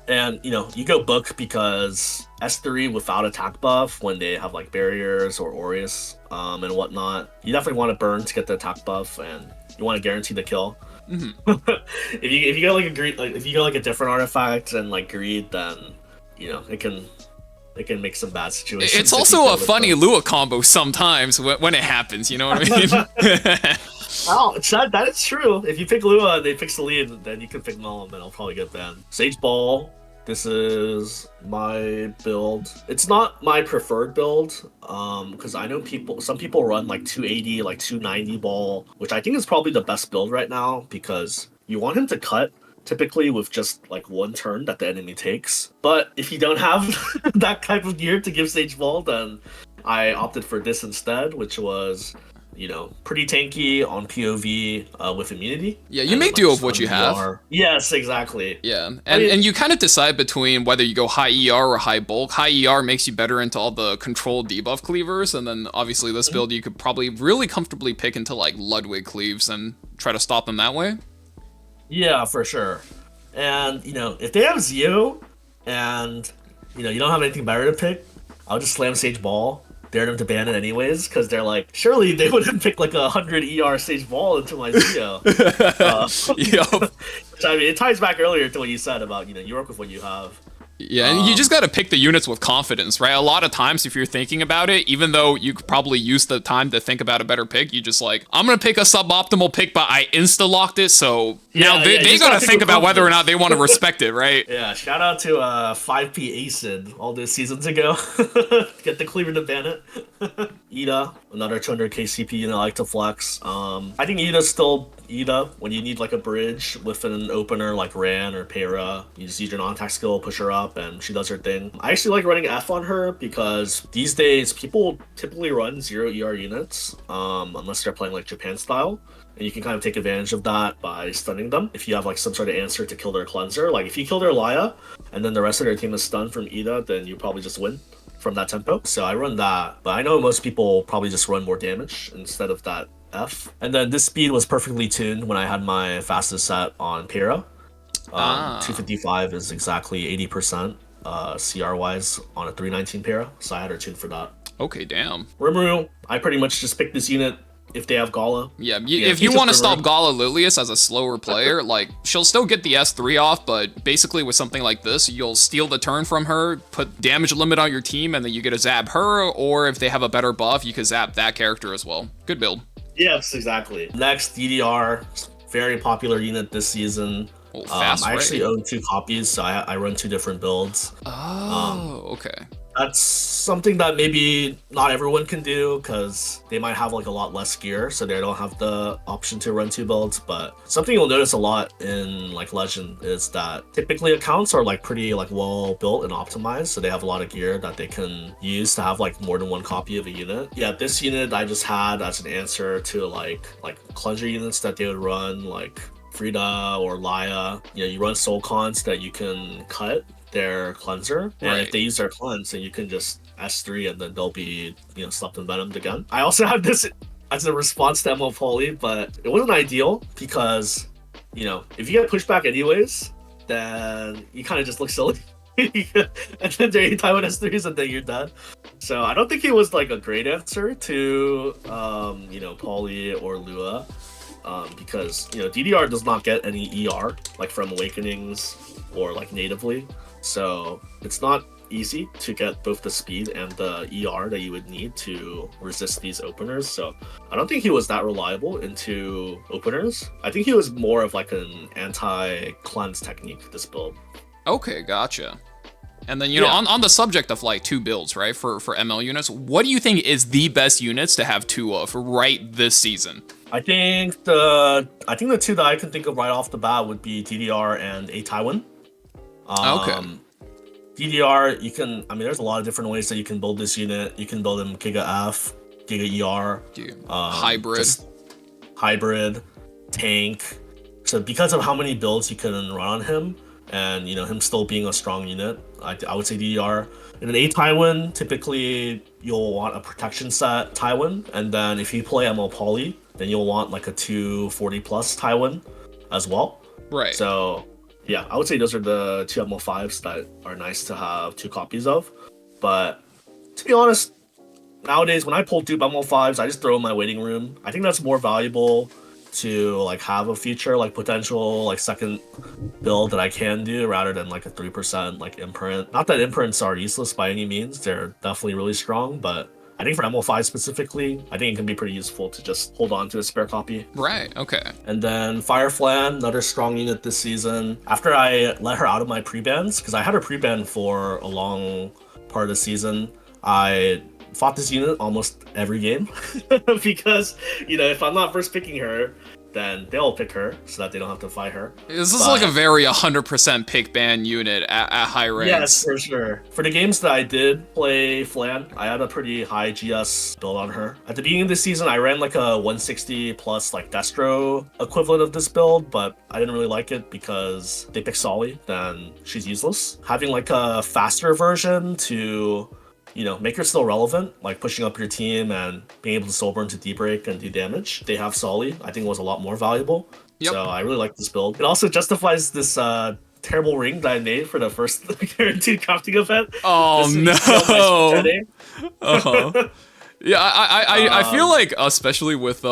And, you know, you go book because S3 without attack buff, when they have like barriers or Aureus and whatnot, you definitely want to burn to get the attack buff, and you want to guarantee the kill. If you get like a greed, like if you get like a different artifact and like greed, then you know it can make some bad situations. It's also a funny Lua combo sometimes when it happens. You know what I mean? Oh, that is true. If you pick Lua and they pick Celine, then you can pick Milim and it'll probably get banned. Sage Ball. This is my build. It's not my preferred build, because I know some people run like 280, like 290 ball, which I think is probably the best build right now, because you want him to cut typically with just like one turn that the enemy takes. But if you don't have that type of gear to give Sage Ball, then I opted for this instead, which was, you know, pretty tanky on POV with immunity. Yeah, you make do of what you have. Yes, exactly. Yeah, and you kind of decide between whether you go high ER or high bulk. High ER makes you better into all the control debuff cleavers, and then obviously this build you could probably really comfortably pick into like Ludwig cleaves and try to stop them that way. Yeah, for sure. And, you know, if they have Zio and, you know, you don't have anything better to pick, I'll just slam Sage Ball. Dare them to ban it anyways, because they're like, surely they wouldn't pick like 100 ER Sage Ball into my Zio. Yep. Which, I mean, it ties back earlier to what you said about, you know, you work with what you have. Yeah, and you just got to pick the units with confidence, right? A lot of times, if you're thinking about it, even though you could probably use the time to think about a better pick, you just like, I'm going to pick a suboptimal pick, but I insta-locked it, so now they got to think about whether or not they want to respect it, right? Yeah, shout out to 5P Acid all those seasons ago. Get the cleaver to ban it. Eda, another 200k CP unit I like to flex. I think Eda's still Eda when you need like a bridge with an opener like Ran or Peira. You just use your non-attack skill, push her up, and she does her thing. I actually like running F on her because these days people typically run 0 ER units unless they're playing like Japan style. And you can kind of take advantage of that by stunning them if you have like some sort of answer to kill their cleanser. Like if you kill their Laia and then the rest of their team is stunned from Eda, then you probably just win from that tempo. So I run that, but I know most people probably just run more damage instead of that F. And then this speed was perfectly tuned when I had my fastest set on Peira. 255 is exactly 80% CR wise on a 319 Peira, so I had her tuned for that. Okay, damn. Rimuru, I pretty much just picked this unit if they have Gala. Yeah, if you want to stop Gala Lilias as a slower player, like, she'll still get the S3 off, but basically with something like this, you'll steal the turn from her, put damage limit on your team, and then you get to zap her, or if they have a better buff, you can zap that character as well. Good build. Yes, exactly. Next, DDR, very popular unit this season. Oh, fast, I actually own 2 copies, so I run 2 different builds. Oh, okay. That's something that maybe not everyone can do because they might have like a lot less gear, so they don't have the option to run 2 builds. But something you'll notice a lot in like Legend is that typically accounts are like pretty like well built and optimized, so they have a lot of gear that they can use to have like more than 1 copy of a unit. Yeah, this unit I just had as an answer to like cleanser units that they would run, like Frida or Laia, you run soul cons that you can cut their cleanser, and if they use their cleanse, then you can just S3 and then they'll be slept and venomed again. I also have this as a response to ML Poly, but it wasn't ideal because if you get pushed back anyways, then you kind of just look silly. And then there Tywin S3s and then you're done. So I don't think it was like a great answer to Poly or Lua. Because DDR does not get any ER like from Awakenings or like natively, so it's not easy to get both the speed and the ER that you would need to resist these openers. So I don't think he was that reliable into openers. I think he was more of like an anti-cleanse technique, this build. Okay, gotcha. And then, on the subject of like 2 builds, right, for ML units, what do you think is the best units to have 2 of right this season? I think the 2 that I can think of right off the bat would be DDR and a Tywin. Okay. DDR, there's a lot of different ways that you can build this unit. You can build him Giga F, Giga ER, hybrid, tank. So because of how many builds you can run on him, and him still being a strong unit, I would say DDR. And then a Tywin, typically you'll want a protection set Tywin, and then if you play ML Poly, then you'll want like a 240 plus Tywin as well. Right. So yeah, I would say those are the 2 ML5s that are nice to have 2 copies of. But to be honest, nowadays when I pull 2 ML5s, I just throw in my waiting room. I think that's more valuable to like have a feature like potential like second build that I can do rather than like a 3% like imprint. Not that imprints are useless by any means, they're definitely really strong, but I think for ML5 specifically, I think it can be pretty useful to just hold on to a spare copy. Right, okay. And then Fireflan, another strong unit this season. After I let her out of my pre-bans, because I had her pre-ban for a long part of the season, I fought this unit almost every game because if I'm not first picking her, then they'll pick her so that they don't have to fight her. This is like a very 100% pick ban unit at high ranks. Yes, for sure. For the games that I did play Flan, I had a pretty high GS build on her. At the beginning of the season, I ran like a 160 plus like Destro equivalent of this build, but I didn't really like it because they picked Solly, then she's useless. Having like a faster version to make her still relevant, like pushing up your team and being able to soul burn to D-break and do damage. They have Solly, I think was a lot more valuable. Yep. So I really like this build. It also justifies this terrible ring that I made for the first guaranteed crafting event. Oh no! Yeah, I feel like, especially with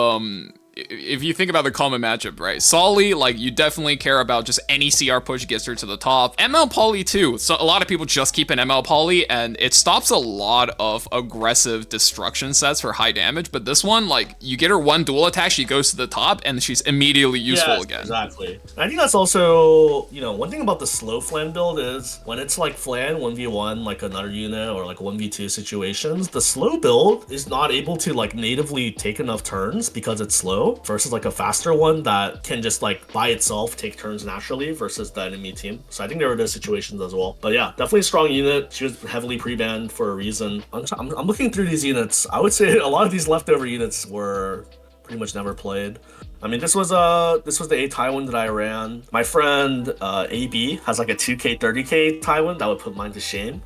if you think about the common matchup, right? Solly, like, you definitely care about just any CR push gets her to the top. ML Poly too. So a lot of people just keep an ML Poly, and it stops a lot of aggressive destruction sets for high damage. But this one, like, you get her 1 dual attack, she goes to the top, and she's immediately useful again. Exactly. And I think that's also, one thing about the slow Flan build is when it's like Flan 1v1, like another unit, or like 1v2 situations, the slow build is not able to like natively take enough turns because it's slow, versus like a faster one that can just like by itself take turns naturally versus the enemy team. So I think there were those situations as well. But yeah, definitely a strong unit. She was heavily pre-banned for a reason. I'm looking through these units. I would say a lot of these leftover units were pretty much never played. This was the A Tywin that I ran. My friend AB has like a 2k 30k Tywin that would put mine to shame.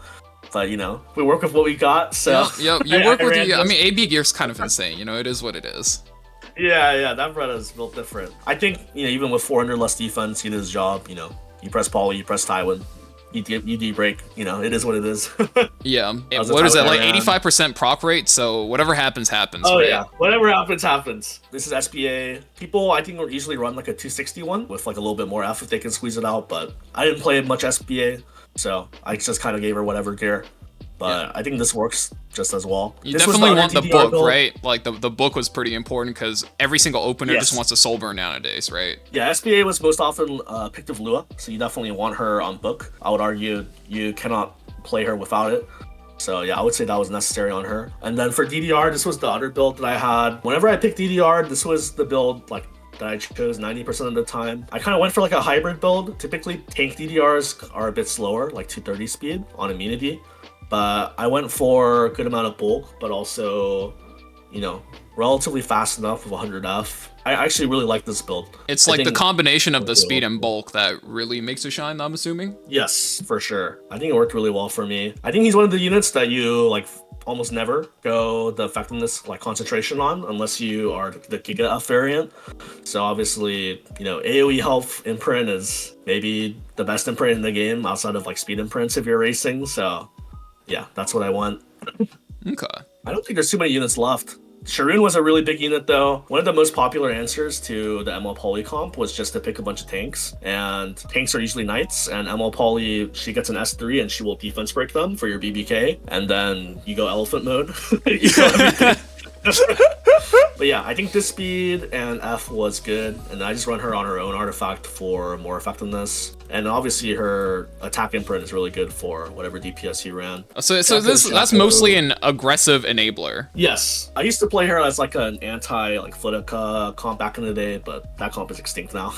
But we work with what we got. So yep. You work with the. AB gear's kind of insane. It is what it is. Yeah, that bread is built different. I think, even with 400 less defense, he did his job. You press Poly, you press Tywin, you D-break, it is what it is. Yeah. What is that, like 85% proc rate? So whatever happens, happens. Oh, right? Yeah. Whatever happens. This is SBA. People, I think, usually run like a 261 with like a little bit more F if they can squeeze it out, but I didn't play much SBA, so I just kind of gave her whatever gear. But I think this works just as well. You definitely want the book, right? Like the book was pretty important because every single opener just wants a soul burn nowadays, right? Yeah, SBA was most often picked of Lua, so you definitely want her on book. I would argue you cannot play her without it. So yeah, I would say that was necessary on her. And then for DDR, this was the other build that I had. Whenever I picked DDR, this was the build like that I chose 90% of the time. I kind of went for like a hybrid build. Typically, tank DDRs are a bit slower, like 230 speed on immunity. But I went for a good amount of bulk, but also, you know, relatively fast enough with 100F. I actually really like this build. It's like the combination of the speed and bulk that really makes it shine, I'm assuming? Yes, for sure. I think it worked really well for me. I think he's one of the units that you like almost never go the effectiveness like concentration on unless you are the Giga F variant. So obviously, you know, AoE health imprint is maybe the best imprint in the game outside of like speed imprints if you're racing. So yeah, that's what I want. Okay. I don't think there's too many units left. Sharun was a really big unit though. One of the most popular answers to the ML Poly comp was just to pick a bunch of tanks. And tanks are usually knights, and ML Poly, she gets an S3 and she will defense break them for your BBK. And then you go elephant mode. You go everything. But yeah, I think this speed and F was good, and I just run her on her own artifact for more effectiveness. And obviously her attack imprint is really good for whatever DPS you ran. So that's mostly an aggressive enabler. Yes, I used to play her as like an anti like Lidica comp back in the day, but that comp is extinct now.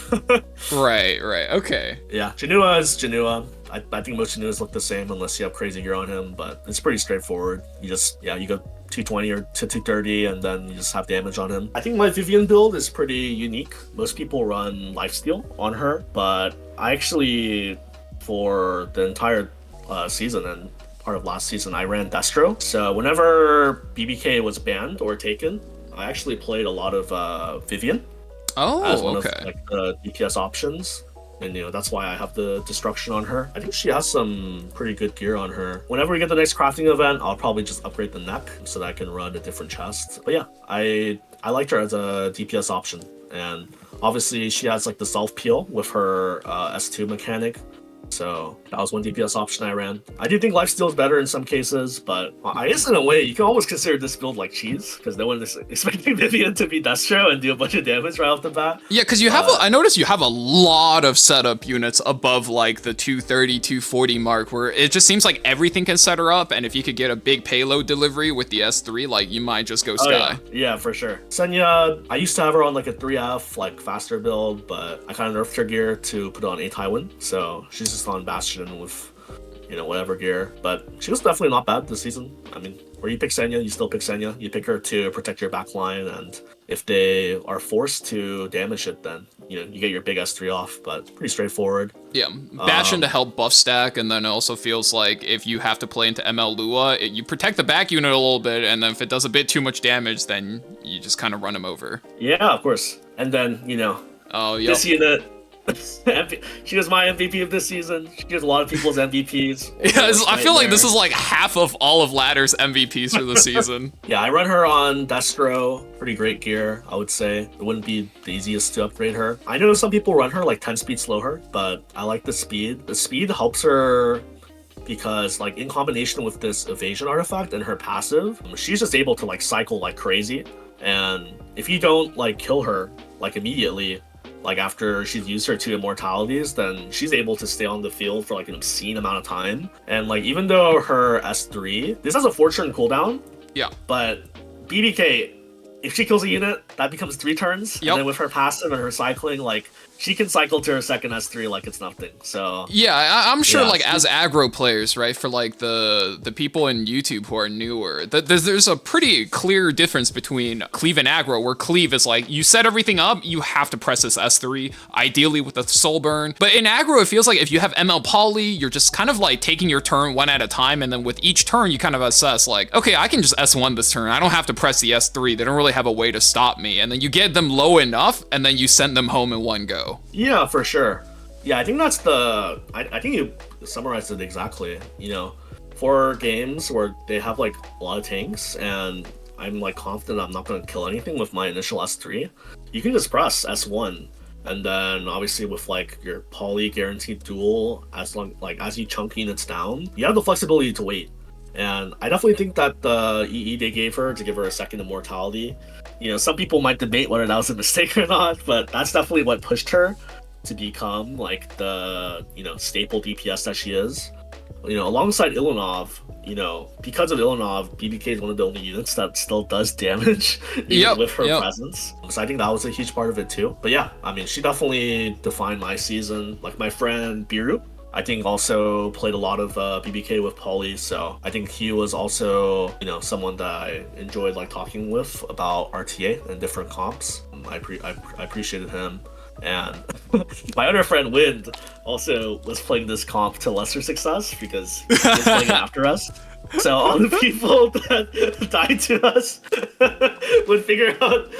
Right, okay. Yeah, Jenua is Jenua. I think most Genuas look the same unless you have crazy gear on him, but it's pretty straightforward. You just, yeah, you go 220 or to 230 and then you just have damage on him. I think my Vivian build is pretty unique. Most people run lifesteal on her, but I actually, for the entire season and part of last season, I ran Destro. So whenever BBK was banned or taken, I actually played a lot of Vivian as one of like the DPS options. And you know, that's why I have the destruction on her. I think she has some pretty good gear on her. Whenever we get the next crafting event, I'll probably just upgrade the neck so that I can run a different chest. But yeah, I liked her as a DPS option. And obviously she has like the self peel with her S2 mechanic. So that was one DPS option I ran. I do think lifesteal is better in some cases, but I guess in a way you can almost consider this build like cheese because no one is expecting Vivian to be Destro and do a bunch of damage right off the bat. Yeah, because you have I noticed you have a lot of setup units above like the 230, 240 mark where it just seems like everything can set her up, and if you could get a big payload delivery with the S3, like you might just go sky. Yeah, for sure. Senya, I used to have her on like a 3F, like faster build, but I kind of nerfed her gear to put on a Tywin, so she's just on Bastion with, you know, whatever gear. But she was definitely not bad this season. I mean, where you pick Senya, you still pick Senya. You pick her to protect your backline, and if they are forced to damage it, then you know you get your big S3 off. But pretty straightforward. Yeah, Bastion to help buff stack, and then it also feels like if you have to play into ML Lua, you protect the back unit a little bit, and then if it does a bit too much damage, then you just kind of run him over. Yeah, of course. And then you know, this unit. She was my MVP of this season. She was a lot of people's MVPs. Yeah, I feel like this is like half of all of Ladder's MVPs for the season. Yeah, I run her on Destro. Pretty great gear, I would say. It wouldn't be the easiest to upgrade her. I know some people run her like 10 speed slow her, but I like the speed. The speed helps her because like in combination with this evasion artifact and her passive, she's just able to like cycle like crazy. And if you don't like kill her like immediately, like after she's used her 2 immortalities, then she's able to stay on the field for like an obscene amount of time. And like even though her S3, this has a 4-turn cooldown. Yeah. But BBK, if she kills a unit, that becomes 3 turns. Yep. And then with her passive and her cycling, like she can cycle to her second S3 like it's nothing. So yeah, I'm sure like as aggro players, right, for like the people in YouTube who are newer, there's a pretty clear difference between cleave and aggro, where cleave is like you set everything up, you have to press this S3, ideally with a soul burn. But in aggro, it feels like if you have ML Poly, you're just kind of like taking your turn one at a time, and then with each turn you kind of assess like, okay, I can just S1 this turn. I don't have to press the S3. They don't really have a way to stop me. And then you get them low enough, and then you send them home in one go. Yeah, for sure. Yeah, I think that's the... I think you summarized it exactly. You know, for games where they have like a lot of tanks and I'm like confident I'm not going to kill anything with my initial S3, you can just press S1. And then obviously with like your poly guaranteed duel, as you chunk units down, you have the flexibility to wait. And I definitely think that the EE they gave her to give her a second immortality, you know, some people might debate whether that was a mistake or not, but that's definitely what pushed her to become like the, you know, staple DPS that she is. You know, alongside Ilynav, you know, because of Ilynav, BBK is one of the only units that still does damage even with her presence. So I think that was a huge part of it too. But yeah, I mean, she definitely defined my season. Like my friend Biru, I think also played a lot of BBK with Polly, so I think he was also, you know, someone that I enjoyed like talking with about RTA and different comps. I appreciated him. And my other friend Wind also was playing this comp to lesser success because he was playing it after us. So all the people that died to us would figure out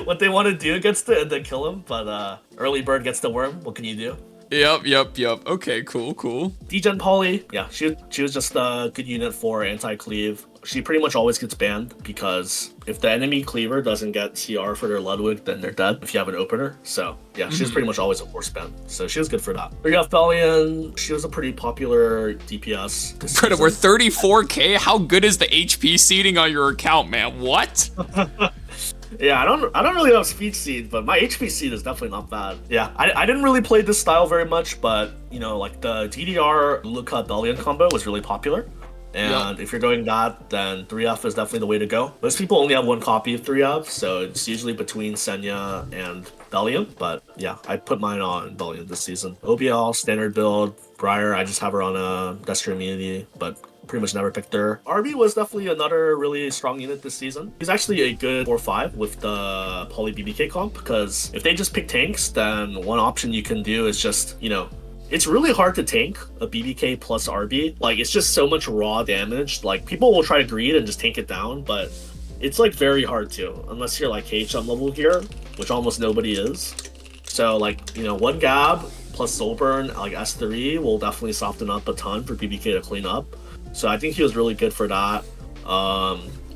what they want to do against it and then kill him. But early bird gets the worm. What can you do? Yep. Okay, cool. Degen Polly, yeah, she was just a good unit for anti-cleave. She pretty much always gets banned because if the enemy cleaver doesn't get CR for their Ludwig, then they're dead if you have an opener. So yeah, she's pretty much always a force ban. So she was good for that. We got Velian. She was a pretty popular DPS. Frida, we're 34k. How good is the HP seeding on your account, man? What? Yeah, I don't really have speed seed, but my HP seed is definitely not bad. Yeah, I didn't really play this style very much, but you know, like the DDR Luca Velian combo was really popular. And if you're going that, then 3F is definitely the way to go. Most people only have one copy of 3F, so it's usually between Senya and Velian. But yeah, I put mine on Velian this season. OBL, standard build, Briar, I just have her on a Destro immunity, but pretty much never picked her. RB was definitely another really strong unit this season. He's actually a good 4-5 with the Poly BBK comp, because if they just pick tanks, then one option you can do is just, you know, it's really hard to tank a BBK plus RB. Like, it's just so much raw damage. Like, people will try to greed and just tank it down, but it's, like, very hard to, unless you're, like, HM level here, which almost nobody is. So, like, you know, one Gab plus Soulburn, like, S3 will definitely soften up a ton for BBK to clean up. So I think he was really good for that.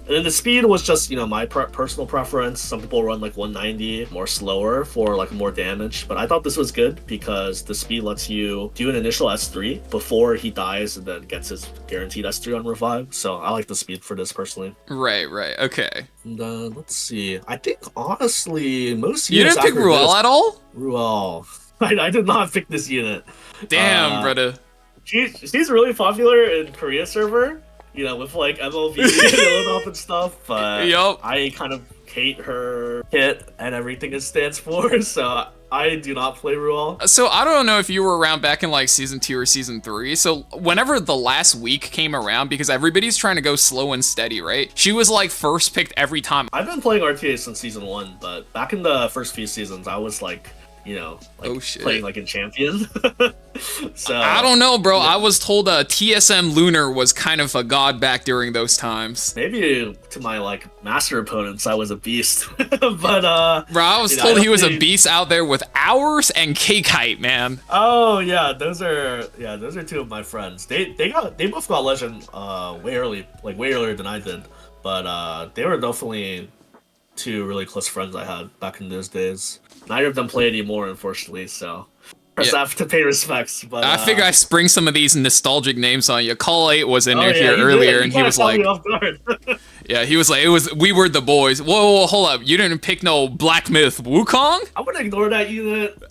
And then the speed was just, you know, my personal preference. Some people run like 190 more slower for like more damage, but I thought this was good because the speed lets you do an initial S3 before he dies and then gets his guaranteed S3 on revive. So I like the speed for this personally. Right, okay. And let's see. I think honestly, most you didn't pick Ruel at all? Ruel, I did not pick this unit. Damn, brother. She's really popular in Korea server. You know, with like MLB and Ilynav and stuff, but I kind of hate her kit and everything it stands for, so I do not play Ruel. So I don't know if you were around back in like season 2 or season 3. So whenever the last week came around, because everybody's trying to go slow and steady, right? She was like first picked every time. I've been playing RTA since season 1, but back in the first few seasons, I was like, you know, like playing like in Champion. So I don't know, bro. I was told TSM Lunar was kind of a god back during those times. Maybe to my like master opponents, I was a beast. But bro, I was told he was a beast out there with hours and cake height, man. Oh yeah, those are two of my friends. They both got legend way earlier than I did. But they were definitely two really close friends I had back in those days. Neither of them play anymore, unfortunately, so I have to pay respects. But I figure I spring some of these nostalgic names on you. Call 8 was in there here earlier, and he was like, yeah, he was like, we were the boys. Whoa, hold up, you didn't pick no Black Myth Wukong? I'm gonna ignore that unit.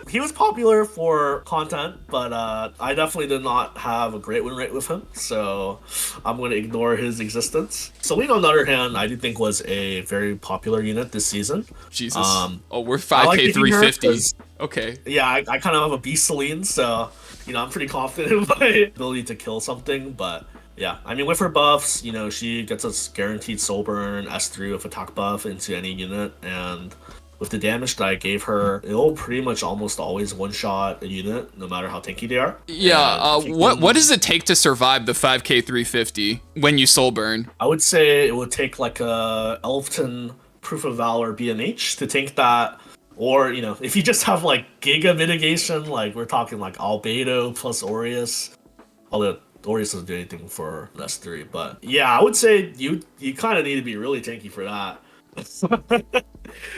He was popular for content, but I definitely did not have a great win rate with him, so I'm gonna ignore his existence. Celine, on the other hand, I do think was a very popular unit this season. Jesus. We're 5k 350s. Okay. Yeah, I kind of have a beast Celine, so you know I'm pretty confident in my ability to kill something. But yeah, I mean with her buffs, you know she gets us guaranteed soul burn, S3 with attack buff into any unit, and with the damage that I gave her, it'll pretty much almost always one-shot a unit, no matter how tanky they are. Yeah, what does it take to survive the 5k 350 when you soul burn? I would say it would take like a Elfton Proof of Valor BMH to tank that. Or, you know, if you just have like Giga mitigation, like we're talking like Albedo plus Aureus. Although Aureus doesn't do anything for S3, but yeah, I would say you kind of need to be really tanky for that.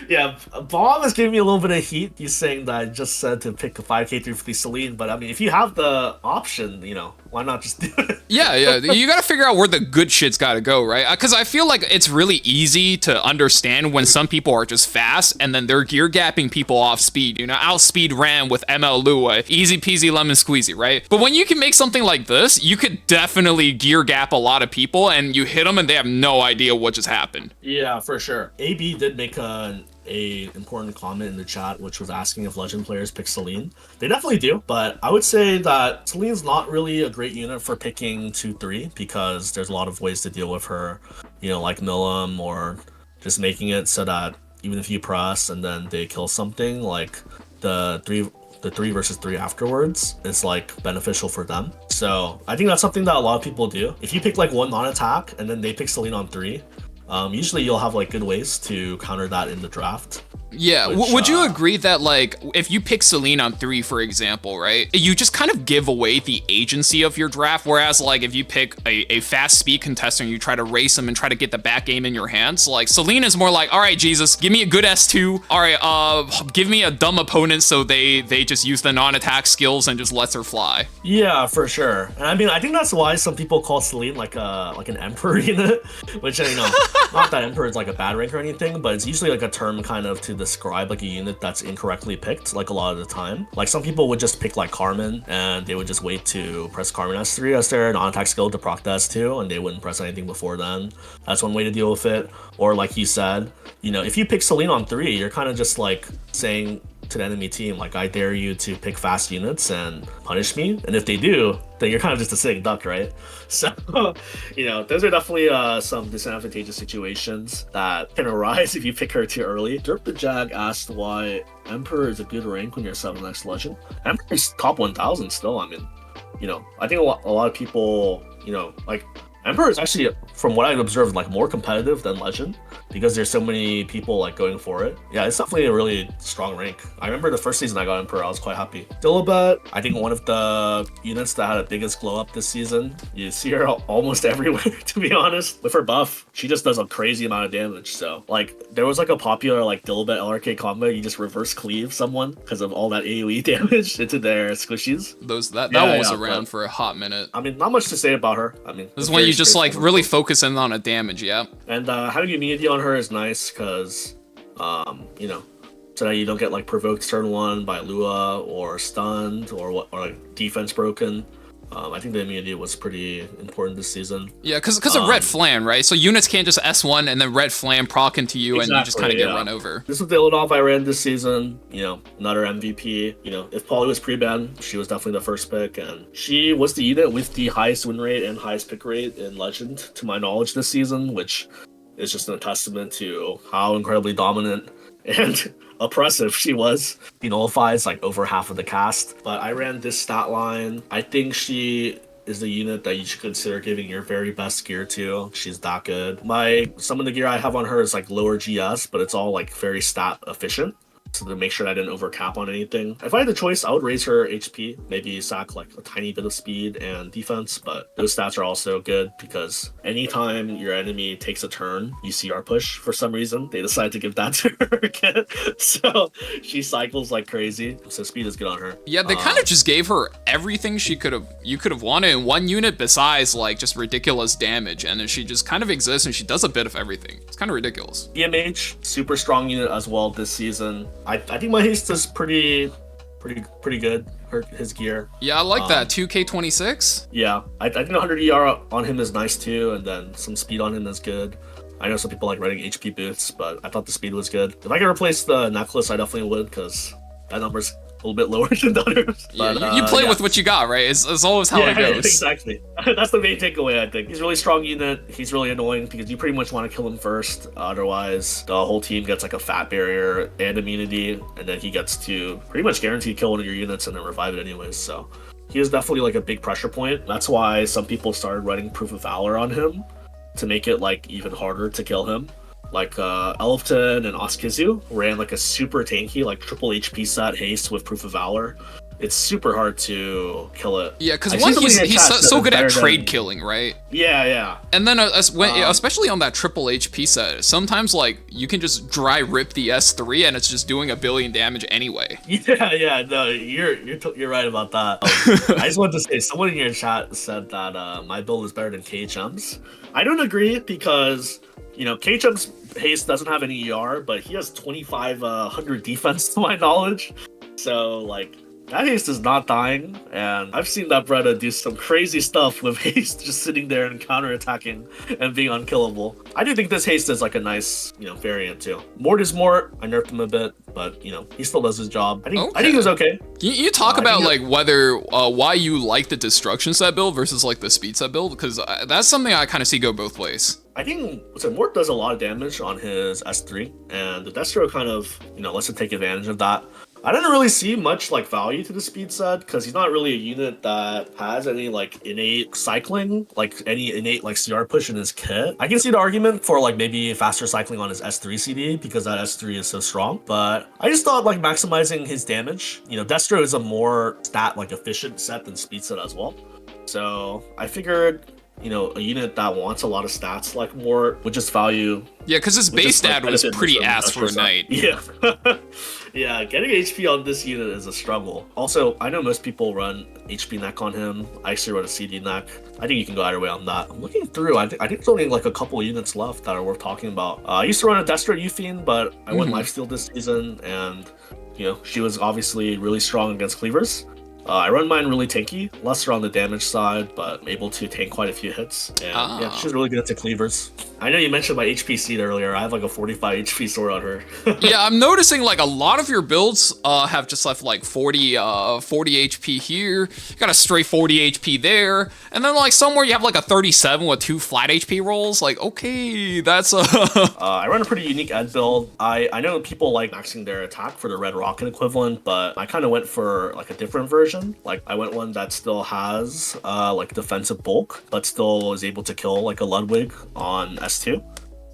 Yeah, Baal is giving me a little bit of heat. He's saying that I just said to pick a 5k 350 Celine, but I mean, if you have the option, you know, why not just do it? Yeah, you gotta figure out where the good shit's gotta go, right? Because I feel like it's really easy to understand when some people are just fast and then they're gear gapping people off speed, you know, outspeed Ram with ML Lua, easy peasy lemon squeezy, right? But when you can make something like this, you could definitely gear gap a lot of people and you hit them and they have no idea what just happened. Yeah, for sure. AB did make an a important comment in the chat, which was asking if Legend players pick Celine. They definitely do, but I would say that Celine's not really a great unit for picking 2-3 because there's a lot of ways to deal with her, like Milim, or just making it so that even if you press and then they kill something, like the 3 versus 3 afterwards is like beneficial for them. So I think that's something that a lot of people do. If you pick like one non-attack and then they pick Celine on 3, usually you'll have like good ways to counter that in the draft. Yeah, would you agree that, like, if you pick Celine on 3, for example, right, you just kind of give away the agency of your draft, whereas, like, if you pick a fast speed contestant and you try to race them and try to get the back game in your hands, like, Celine is more like, all right, Jesus, give me a good S2, all right, give me a dumb opponent so they just use the non-attack skills and just lets her fly. Yeah, for sure. And I mean, I think that's why some people call Celine like an Emperor unit, which, not that Emperor is like a bad rank or anything, but it's usually like a term kind of to describe like a unit that's incorrectly picked, like a lot of the time. Like some people would just pick like Carmen and they would just wait to press Carmen S3 as their non-attack skill to proc the S2 and they wouldn't press anything before then. That's one way to deal with it. Or like you said, if you pick Celine on 3, you're kind of just like saying to the enemy team, like, I dare you to pick fast units and punish me. And if they do, then you're kind of just a sitting duck, right? So, those are definitely some disadvantageous situations that can arise if you pick her too early. Derp the Jag asked why Emperor is a good rank when you're 7x Legend. Emperor is top 1000 still. I mean, I think a lot of people, like, Emperor is actually, from what I've observed, like more competitive than Legend because there's so many people like going for it. Yeah, it's definitely a really strong rank. I remember the first season I got Emperor, I was quite happy. Dilibet, I think one of the units that had the biggest glow up this season. You see her almost everywhere, to be honest. With her buff, she just does a crazy amount of damage. So, like, there was like a popular like Dilibet LRK combo. You just reverse cleave someone because of all that AoE damage into their squishies. That one was around for a hot minute. I mean, not much to say about her. I mean, this is when you just like really focus in on a damage, yeah. And having immunity on her is nice because, so that you don't get like provoked turn 1 by Lua or stunned or like defense broken. I think the immunity was pretty important this season. Yeah, because of Red Flam, right? So units can't just S1 and then Red Flam proc into you and you just kind of get run over. This is the Ilynav I ran this season, another MVP. If Polly was pre-ban, she was definitely the first pick, and she was the unit with the highest win rate and highest pick rate in Legend, to my knowledge, this season, which is just a testament to how incredibly dominant and oppressive she was. She nullifies like over half of the cast. But I ran this stat line. I think she is the unit that you should consider giving your very best gear to. She's that good. Some of the gear I have on her is like lower GS, but it's all like very stat efficient. So to make sure I didn't overcap on anything. If I had the choice, I would raise her HP, maybe sack like a tiny bit of speed and defense, but those stats are also good because anytime your enemy takes a turn, you CR push for some reason, they decide to give that to her again. So she cycles like crazy. So speed is good on her. Yeah, they kind of just gave her everything you could have wanted in one unit besides like just ridiculous damage, and then she just kind of exists and she does a bit of everything. It's kind of ridiculous. EMH, super strong unit as well this season. I think my haste is pretty good. His gear. Yeah, I like that. 2K26. Yeah, I think 100 ER on him is nice too, and then some speed on him is good. I know some people like running HP boots, but I thought the speed was good. If I could replace the necklace, I definitely would, because that number's a little bit lower than the others. But, yeah, you play with what you got, right? It's always how it goes. Exactly. That's the main takeaway, I think. He's a really strong unit. He's really annoying because you pretty much want to kill him first. Otherwise, the whole team gets like a fat barrier and immunity, and then he gets to pretty much guarantee kill one of your units and then revive it anyways. So he is definitely like a big pressure point. That's why some people started running Proof of Valor on him to make it like even harder to kill him. Like Elfton and Oskizu ran like a super tanky, like triple HP set haste with Proof of Valor. It's super hard to kill it. Yeah, because one, he's so good at trade killing, right? Yeah. And then especially on that triple HP set, sometimes like you can just dry rip the S3 and it's just doing a billion damage anyway. Yeah, no, you're right about that. I just wanted to say, someone in your chat said that my build is better than KHM's. I don't agree because KHM's haste doesn't have any ER, but he has 2500 defense to my knowledge. So like That haste is not dying, and I've seen that Bretta do some crazy stuff with haste just sitting there and counterattacking and being unkillable. I do think this haste is like a nice, variant too. Mort is Mort. I nerfed him a bit, but he still does his job. I think he was okay. You talk about like whether why you like the destruction set build versus like the speed set build, because that's something I kind of see go both ways. I think Mort does a lot of damage on his S3, and the Destro kind of lets him take advantage of that. I didn't really see much like value to the speed set because he's not really a unit that has any like innate cycling, like any innate like CR push in his kit. I can see the argument for like maybe faster cycling on his S3 CD because that S3 is so strong, but I just thought like maximizing his damage. Destro is a more stat like efficient set than speed set as well. So I figured a unit that wants a lot of stats like more would just value. Yeah, because his base stat was pretty ass for a knight. Yeah. Yeah, getting HP on this unit is a struggle. Also, I know most people run HP neck on him. I actually run a CD neck. I think you can go either way on that. I'm looking through. I think there's only like a couple units left that are worth talking about. I used to run a Destro Yufine, but I went lifesteal this season, and she was obviously really strong against cleavers. I run mine really tanky, lesser on the damage side, but I'm able to tank quite a few hits. And yeah, she's really good at cleavers. I know you mentioned my HP Cidd earlier. I have like a 45 HP sword on her. Yeah, I'm noticing like a lot of your builds have just left like 40 HP here. You got a straight 40 HP there. And then like somewhere you have like a 37 with 2 flat HP rolls. Like, okay, that's I run a pretty unique ed build. I know people like maxing their attack for the red rocket equivalent, but I kind of went for like a different version. Like I went one that still has like defensive bulk, but still is able to kill like a Ludwig on S2.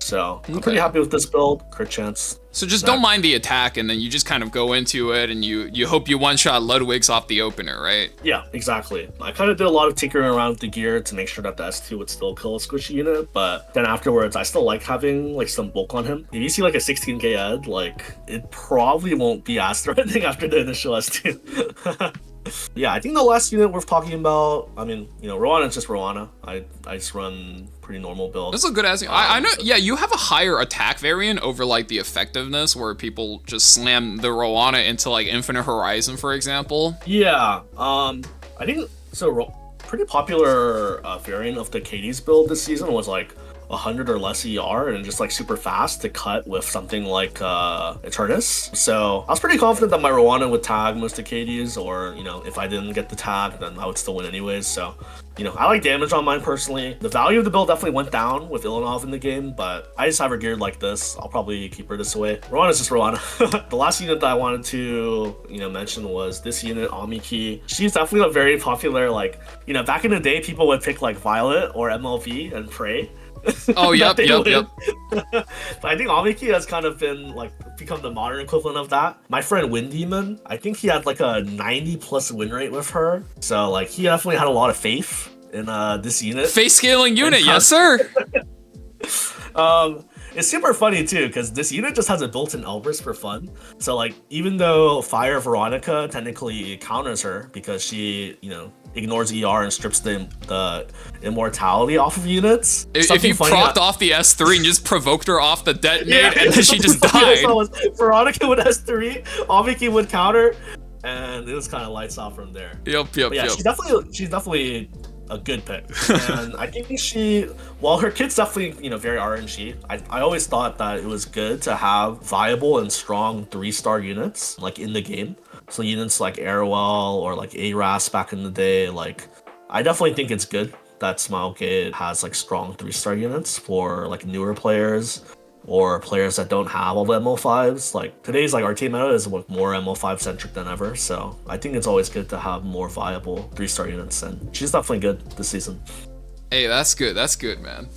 So I'm pretty happy with this build. Crit chance. So just don't mind the attack, and then you just kind of go into it, and you hope you one-shot Ludwigs off the opener, right? Yeah, exactly. I kind of did a lot of tinkering around with the gear to make sure that the S2 would still kill a squishy unit, but then afterwards, I still like having like some bulk on him. If you see like a 16k ed, like it probably won't be as threatening after the initial S2. Yeah, I think the last unit worth talking about, I mean, Roana is just Roana. I just run pretty normal build. That's a good ass. I know, yeah, you have a higher attack variant over like the effectiveness where people just slam the Roana into like Infinite Horizon, for example. Yeah, I think so. Pretty popular variant of the Katie's build this season was like 100 or less ER and just like super fast to cut with something like Eternus. So I was pretty confident that my Roana would tag most of Katie's, or if I didn't get the tag, then I would still win anyways. So I like damage on mine personally. The value of the build definitely went down with Ilynav in the game, but I just have her geared like this. I'll probably keep her this way. Roana's just Roana. The last unit that I wanted to mention was this unit, Amiki. She's definitely a very popular, like back in the day people would pick like Violet or MLV and pray. Oh, yep. But I think Amiki has kind of been like become the modern equivalent of that. My friend Wind Demon, I think he had like a 90+ win rate with her. So like he definitely had a lot of faith in this unit. Face scaling unit, yes sir. It's super funny too, because this unit just has a built-in Elbrus for fun. So like even though Fire Veronica technically counters her because she, ignores ER and strips the immortality off of units. If you procced off the S3 and just provoked her off the detonate and then she just died. Veronica would S3, Amiki would counter, and it was kind of lights off from there. Yep. She's definitely a good pick. And I think her kit's definitely, very RNG. I always thought that it was good to have viable and strong 3-star units like in the game. So units like Arowell or like Aras back in the day, like I definitely think it's good that Smilegate has like strong 3-star units for like newer players or players that don't have all the MO5s. Like today's like RT meta is more MO5 centric than ever, so I think it's always good to have more viable 3-star units, and she's definitely good this season. Hey, that's good, man.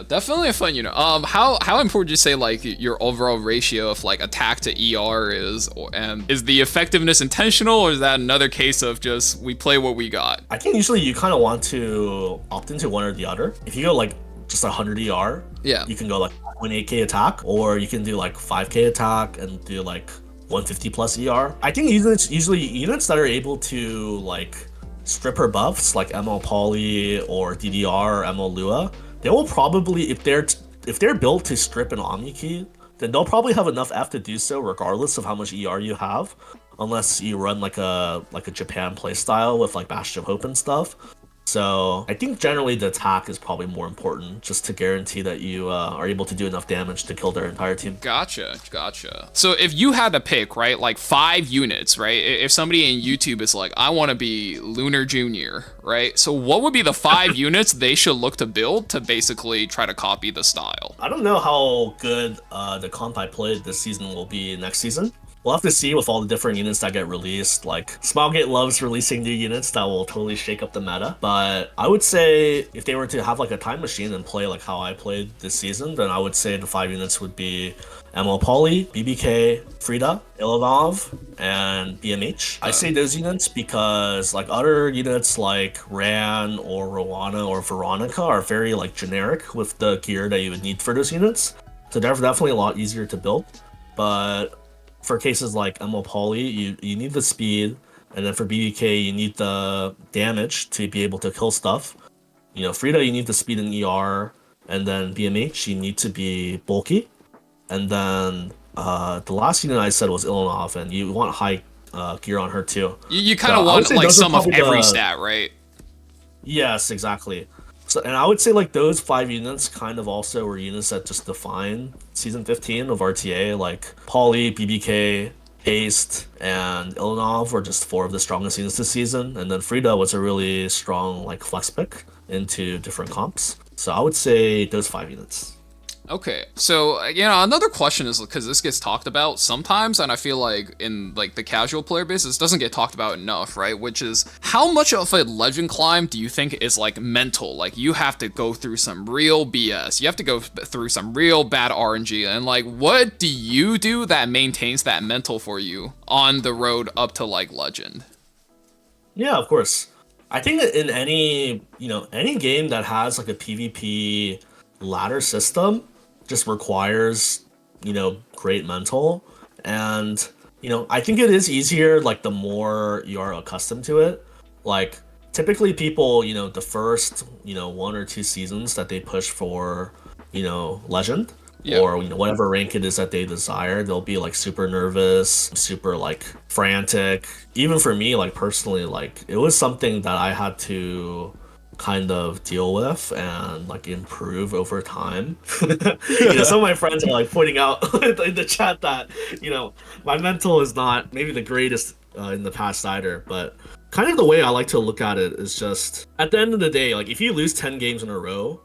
Definitely a fun unit. How important would you say like your overall ratio of like attack to ER is, and is the effectiveness intentional, or is that another case of just we play what we got? I think usually you kind of want to opt into one or the other. If you go like just 100 ER, yeah, you can go like 28k attack, or you can do like 5k attack and do like 150+ ER. I think usually units that are able to like strip her buffs like ML Poly or DDR or ML Lua, they will probably, if they're built to strip an Amiki, then they'll probably have enough F to do so regardless of how much ER you have. unless you run like a Japan playstyle with like Bastion of Hope and stuff. So I think generally the attack is probably more important, just to guarantee that you are able to do enough damage to kill their entire team. Gotcha. So if you had to pick, right, like 5 units, right? If somebody in YouTube is like, I want to be Lunar Junior, right? So what would be the 5 units they should look to build to basically try to copy the style? I don't know how good the comp I played this season will be next season. We'll have to see with all the different units that get released. Like, Smilegate loves releasing new units that will totally shake up the meta. But I would say if they were to have like a time machine and play like how I played this season, then I would say the 5 units would be ML Poly, BBK, Frida, Ilynav, and BMH. I say those units because like other units like Ran or Roana or Veronica are very like generic with the gear that you would need for those units. So they're definitely a lot easier to build. But for cases like ML Poly, you need the speed, and then for BBK, you need the damage to be able to kill stuff. You know, Frida, you need the speed and ER, and then BMH, you need to be bulky. And then the last unit I said was Ilynav, and you want high gear on her too. You kind of want like some of every stat, right? Yes, exactly. So, and I would say like those 5 units kind of also were units that just define season 15 of RTA. Like Poly, BBK, Haste, and Ilynav were just 4 of the strongest units this season. And then Frida was a really strong like flex pick into different comps. So I would say those 5 units. Okay, so, you know, another question is, because this gets talked about sometimes, and I feel like in, like, the casual player base, this doesn't get talked about enough, right? Which is, how much of a legend climb do you think is, like, mental? Like, you have to go through some real BS. You have to go through some real bad RNG, and, like, what do you do that maintains that mental for you on the road up to, like, legend? Yeah, of course. I think that in any, you know, any game that has, like, a PvP ladder system, just requires, you know, great mental. And, you know, I think it is easier, like, the more you are accustomed to it. Like, typically people, you know, the first, you know, 1 or 2 seasons that they push for, you know, Legend, or, you know, whatever rank it is that they desire, they'll be, like, super nervous, super, like, frantic. Even for me, like, personally, like, it was something that I had to kind of deal with and like improve over time. You know, some of my friends are like pointing out in the chat that, you know, my mental is not maybe the greatest in the past either, but kind of the way I like to look at it is just at the end of the day, like if you lose 10 games in a row,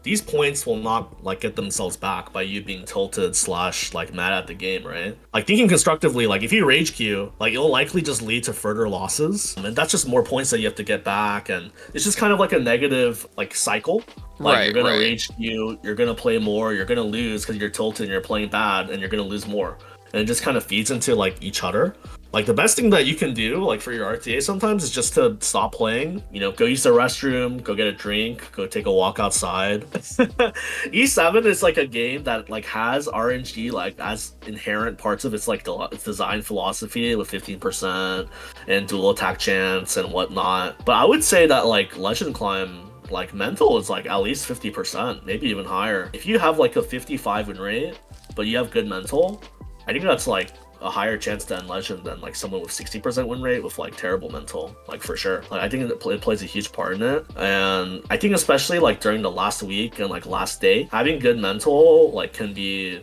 these points will not like get themselves back by you being tilted / like mad at the game, right? Like thinking constructively, like if you rage queue, like it'll likely just lead to further losses, and that's just more points that you have to get back, and it's just kind of like a negative like cycle. Like you're gonna rage queue, you're gonna play more, you're gonna lose because you're tilted and you're playing bad, and you're gonna lose more, and it just kind of feeds into like each other. Like the best thing that you can do, like for your RTA sometimes, is just to stop playing. You know, go use the restroom, go get a drink, go take a walk outside. E7 is like a game that like has RNG like as inherent parts of its like its design philosophy with 15% and dual attack chance and whatnot. But I would say that like Legend Climb, like mental is like at least 50%, maybe even higher. If you have like a 55 win rate, but you have good mental, I think that's like a higher chance to end Legend than like someone with 60% win rate with like terrible mental, like for sure. Like I think it plays a huge part in it, and I think especially like during the last week and like last day, having good mental like can be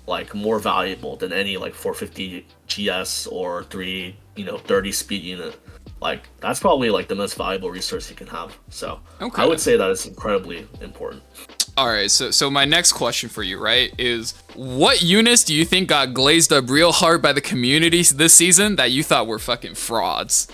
like more valuable than any like 450 GS or 30 speed unit. Like that's probably like the most valuable resource you can have. So okay. I would say that it's incredibly important. All right, so my next question for you, right, is what units do you think got glazed up real hard by the community this season that you thought were fucking frauds?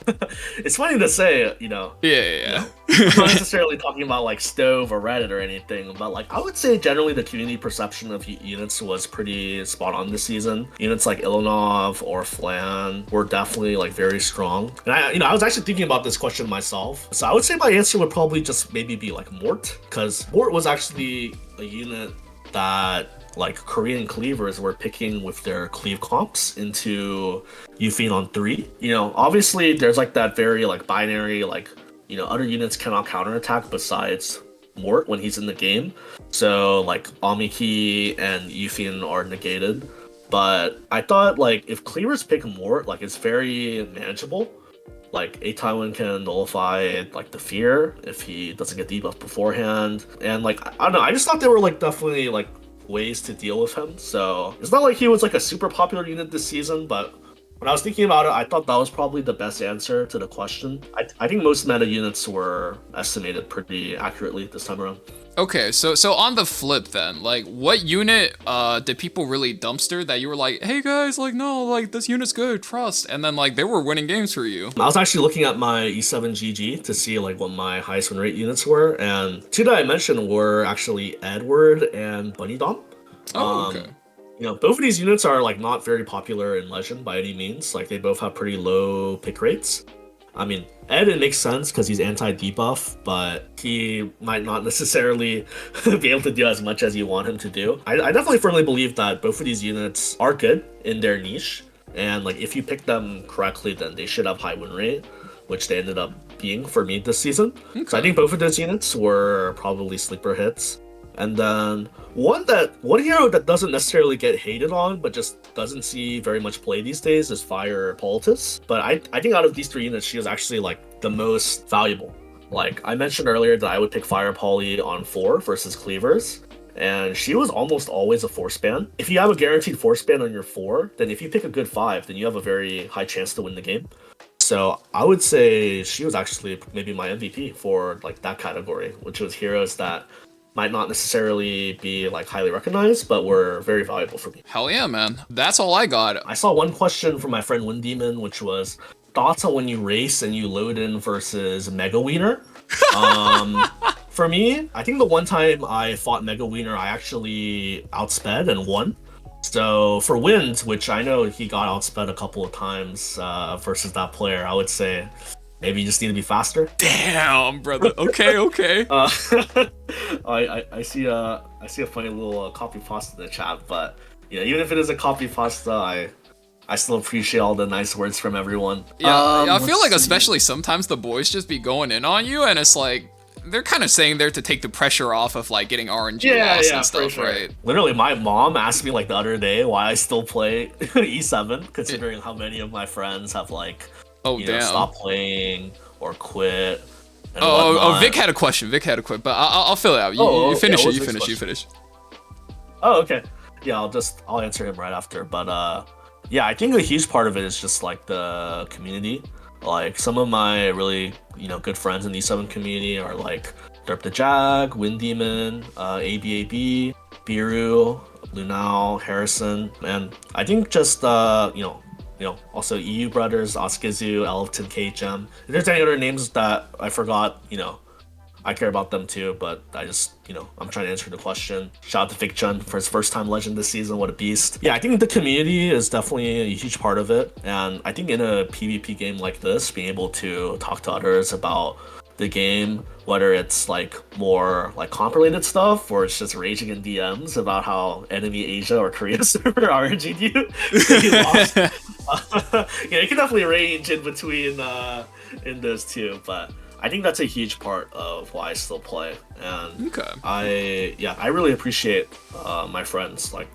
It's funny to say, you know. Yeah. I'm not necessarily talking about like Stove or Reddit or anything, but like I would say generally the community perception of units was pretty spot on this season. Units like Ilynav or Flan were definitely like very strong. And I was actually thinking about this question myself. So I would say my answer would probably just maybe be like Mort, because Mort was actually a unit that like Korean cleavers were picking with their cleave comps into Yufine on 3. You know, obviously there's like that very like binary, like, you know, other units cannot counterattack besides Mort when he's in the game. So like Amiki and Yufine are negated. But I thought like if cleavers pick more, like it's very manageable. Like a Tywin can nullify like the fear if he doesn't get debuffed beforehand, and like I don't know, I just thought there were like definitely like ways to deal with him. So it's not like he was like a super popular unit this season, but when I was thinking about it, I thought that was probably the best answer to the question. I think most meta units were estimated pretty accurately this time around. Okay, so on the flip then, like what unit did people really dumpster that you were like, hey guys, like no, like this unit's good, trust, and then like they were winning games for you? I was actually looking at my E7 GG to see like what my highest win rate units were, and two that I mentioned were actually Edward and Bunny Dom. Oh, okay. You know, both of these units are like not very popular in Legend by any means. Like they both have pretty low pick rates. I mean, Ed, it makes sense because he's anti-debuff, but he might not necessarily be able to do as much as you want him to do. I definitely firmly believe that both of these units are good in their niche, and like if you pick them correctly, then they should have high win rate, which they ended up being for me this season. Okay. So I think both of those units were probably sleeper hits. And then one hero that doesn't necessarily get hated on, but just doesn't see very much play these days is Fire Politis. But I think out of these three units, she is actually like the most valuable. Like I mentioned earlier that I would pick Fire Poly on 4 versus Cleavers, and she was almost always a 4-span. If you have a guaranteed 4-span on your 4, then if you pick a good 5, then you have a very high chance to win the game. So I would say she was actually maybe my MVP for like that category, which was heroes that might not necessarily be like highly recognized, but were very valuable for me. Hell yeah, man. That's all I got. I saw one question from my friend Wind Demon, which was thoughts on when you race and you load in versus Mega Wiener. For me, I think the one time I fought Mega Wiener, I actually outsped and won. So for Wind, which I know he got outsped a couple of times versus that player, I would say maybe you just need to be faster. Damn, brother. Okay. I see a funny little copy pasta in the chat, but you know, even if it is a copy pasta, I still appreciate all the nice words from everyone. Yeah, I feel like especially sometimes the boys just be going in on you, and it's like they're kind of saying there to take the pressure off of like getting RNG loss and stuff, sure. Right? Literally, my mom asked me like the other day why I still play E7, considering how many of my friends have like stop playing or quit. Vic had a question. But I'll fill it out. You finish it. You finish. Oh, okay. Yeah, I'll answer him right after. But yeah, I think a huge part of it is just like the community. Like some of my really good friends in the E7 community are like Derp the Jag, Wind Demon, ABAB, Biru, Lunao, Harrison, and I think just also EU Brothers, Oskizu, Elfton, KHM. If there's any other names that I forgot, I care about them too, but I just, I'm trying to answer the question. Shout out to Vic Chun for his first time Legend this season, what a beast. Yeah, I think the community is definitely a huge part of it, and I think in a PvP game like this, being able to talk to others about the game, whether it's like more like comp-related stuff or it's just raging in DMs about how enemy Asia or Korea server RNG'd you lost. It can definitely range in between in those two, but I think that's a huge part of why I still play, and I really appreciate my friends, like,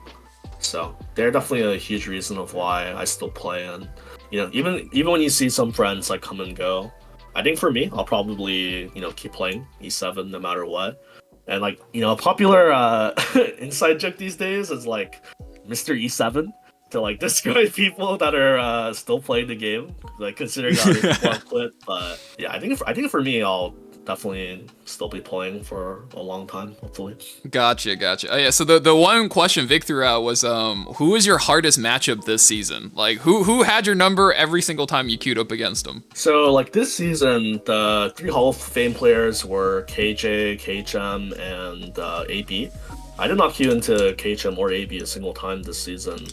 so they're definitely a huge reason of why I still play. And even when you see some friends like come and go, I think for me, I'll probably, keep playing E7 no matter what. And like, a popular inside joke these days is like Mr. E7 to like describe people that are still playing the game, like considering how they people quit. But yeah, I think for me, I'll definitely still be playing for a long time, hopefully. Gotcha. Oh, yeah, so the one question Vic threw out was, who was your hardest matchup this season? Like, who had your number every single time you queued up against them? So, like, this season, the 3 Hall of Fame players were KJ, KHM, and AB. I did not queue into KHM or AB a single time this season.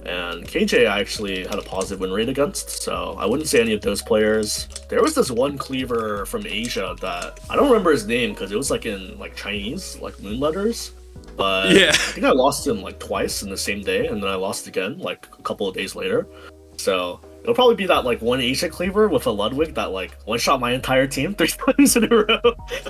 And KJ I actually had a positive win rate against, so I wouldn't say any of those players. There was this one cleaver from Asia that I don't remember his name because it was like in like Chinese, like moon letters. But yeah, I think I lost him like twice in the same day, and then I lost again like a couple of days later. So It'll probably be that like one Ancient Cleaver with a Ludwig that like one shot my entire team 3 times in a row.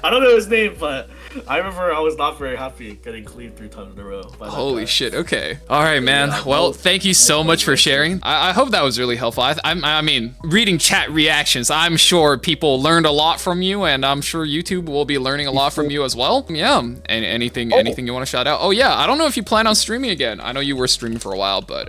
I don't know his name, but I remember I was not very happy getting cleaved 3 times in a row. By that Holy guy. shit, okay. All right, man. Well, thank you so much for sharing. I hope that was really helpful. I mean, reading chat reactions, I'm sure people learned a lot from you, and I'm sure YouTube will be learning a lot from you as well. Yeah, and anything you want to shout out? Oh yeah, I don't know if you plan on streaming again. I know you were streaming for a while, but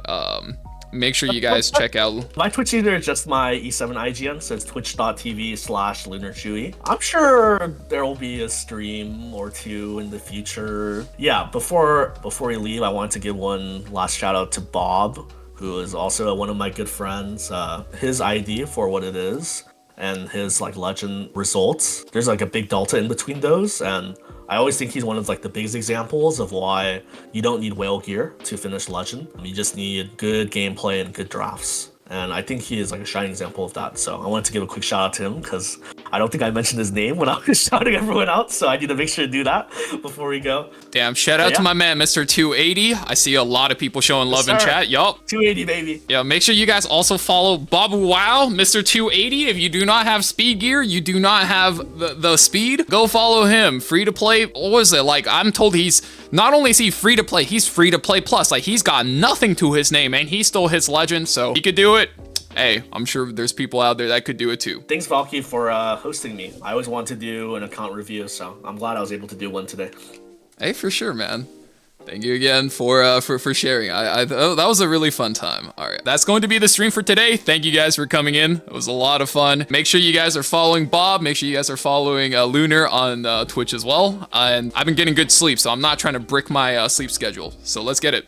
make sure you guys check out. My Twitch either is just my E7 IGN, so it's twitch.tv/LunarTzuyu. I'm sure there will be a stream or two in the future. Yeah, before we leave, I wanted to give one last shout out to Bob, who is also one of my good friends. His ID for what it is and his like legend results, there's like a big delta in between those, and I always think he's one of like the biggest examples of why you don't need whale gear to finish legend. You just need good gameplay and good drafts. And I think he is like a shining example of that. So I wanted to give a quick shout out to him because I don't think I mentioned his name when I was shouting everyone out. So I need to make sure to do that before we go. Damn, shout out to my man, Mr. 280. I see a lot of people showing love in chat. Yup. 280, baby. Yeah, make sure you guys also follow Bob Wow, Mr. 280. If you do not have speed gear, you do not have the speed, go follow him. Free to play. What was it? Like, I'm told he's not only is he free to play, he's free to play plus. Like, he's got nothing to his name and he still hits legend, so he could do it. Hey, I'm sure there's people out there that could do it too. Thanks, Valky, for hosting me. I always wanted to do an account review, so I'm glad I was able to do one today. Hey, for sure, man. Thank you again for sharing. That was a really fun time. All right, that's going to be the stream for today. Thank you guys for coming in. It was a lot of fun. Make sure you guys are following Bob. Make sure you guys are following Lunar on Twitch as well. And I've been getting good sleep, so I'm not trying to brick my sleep schedule. So let's get it.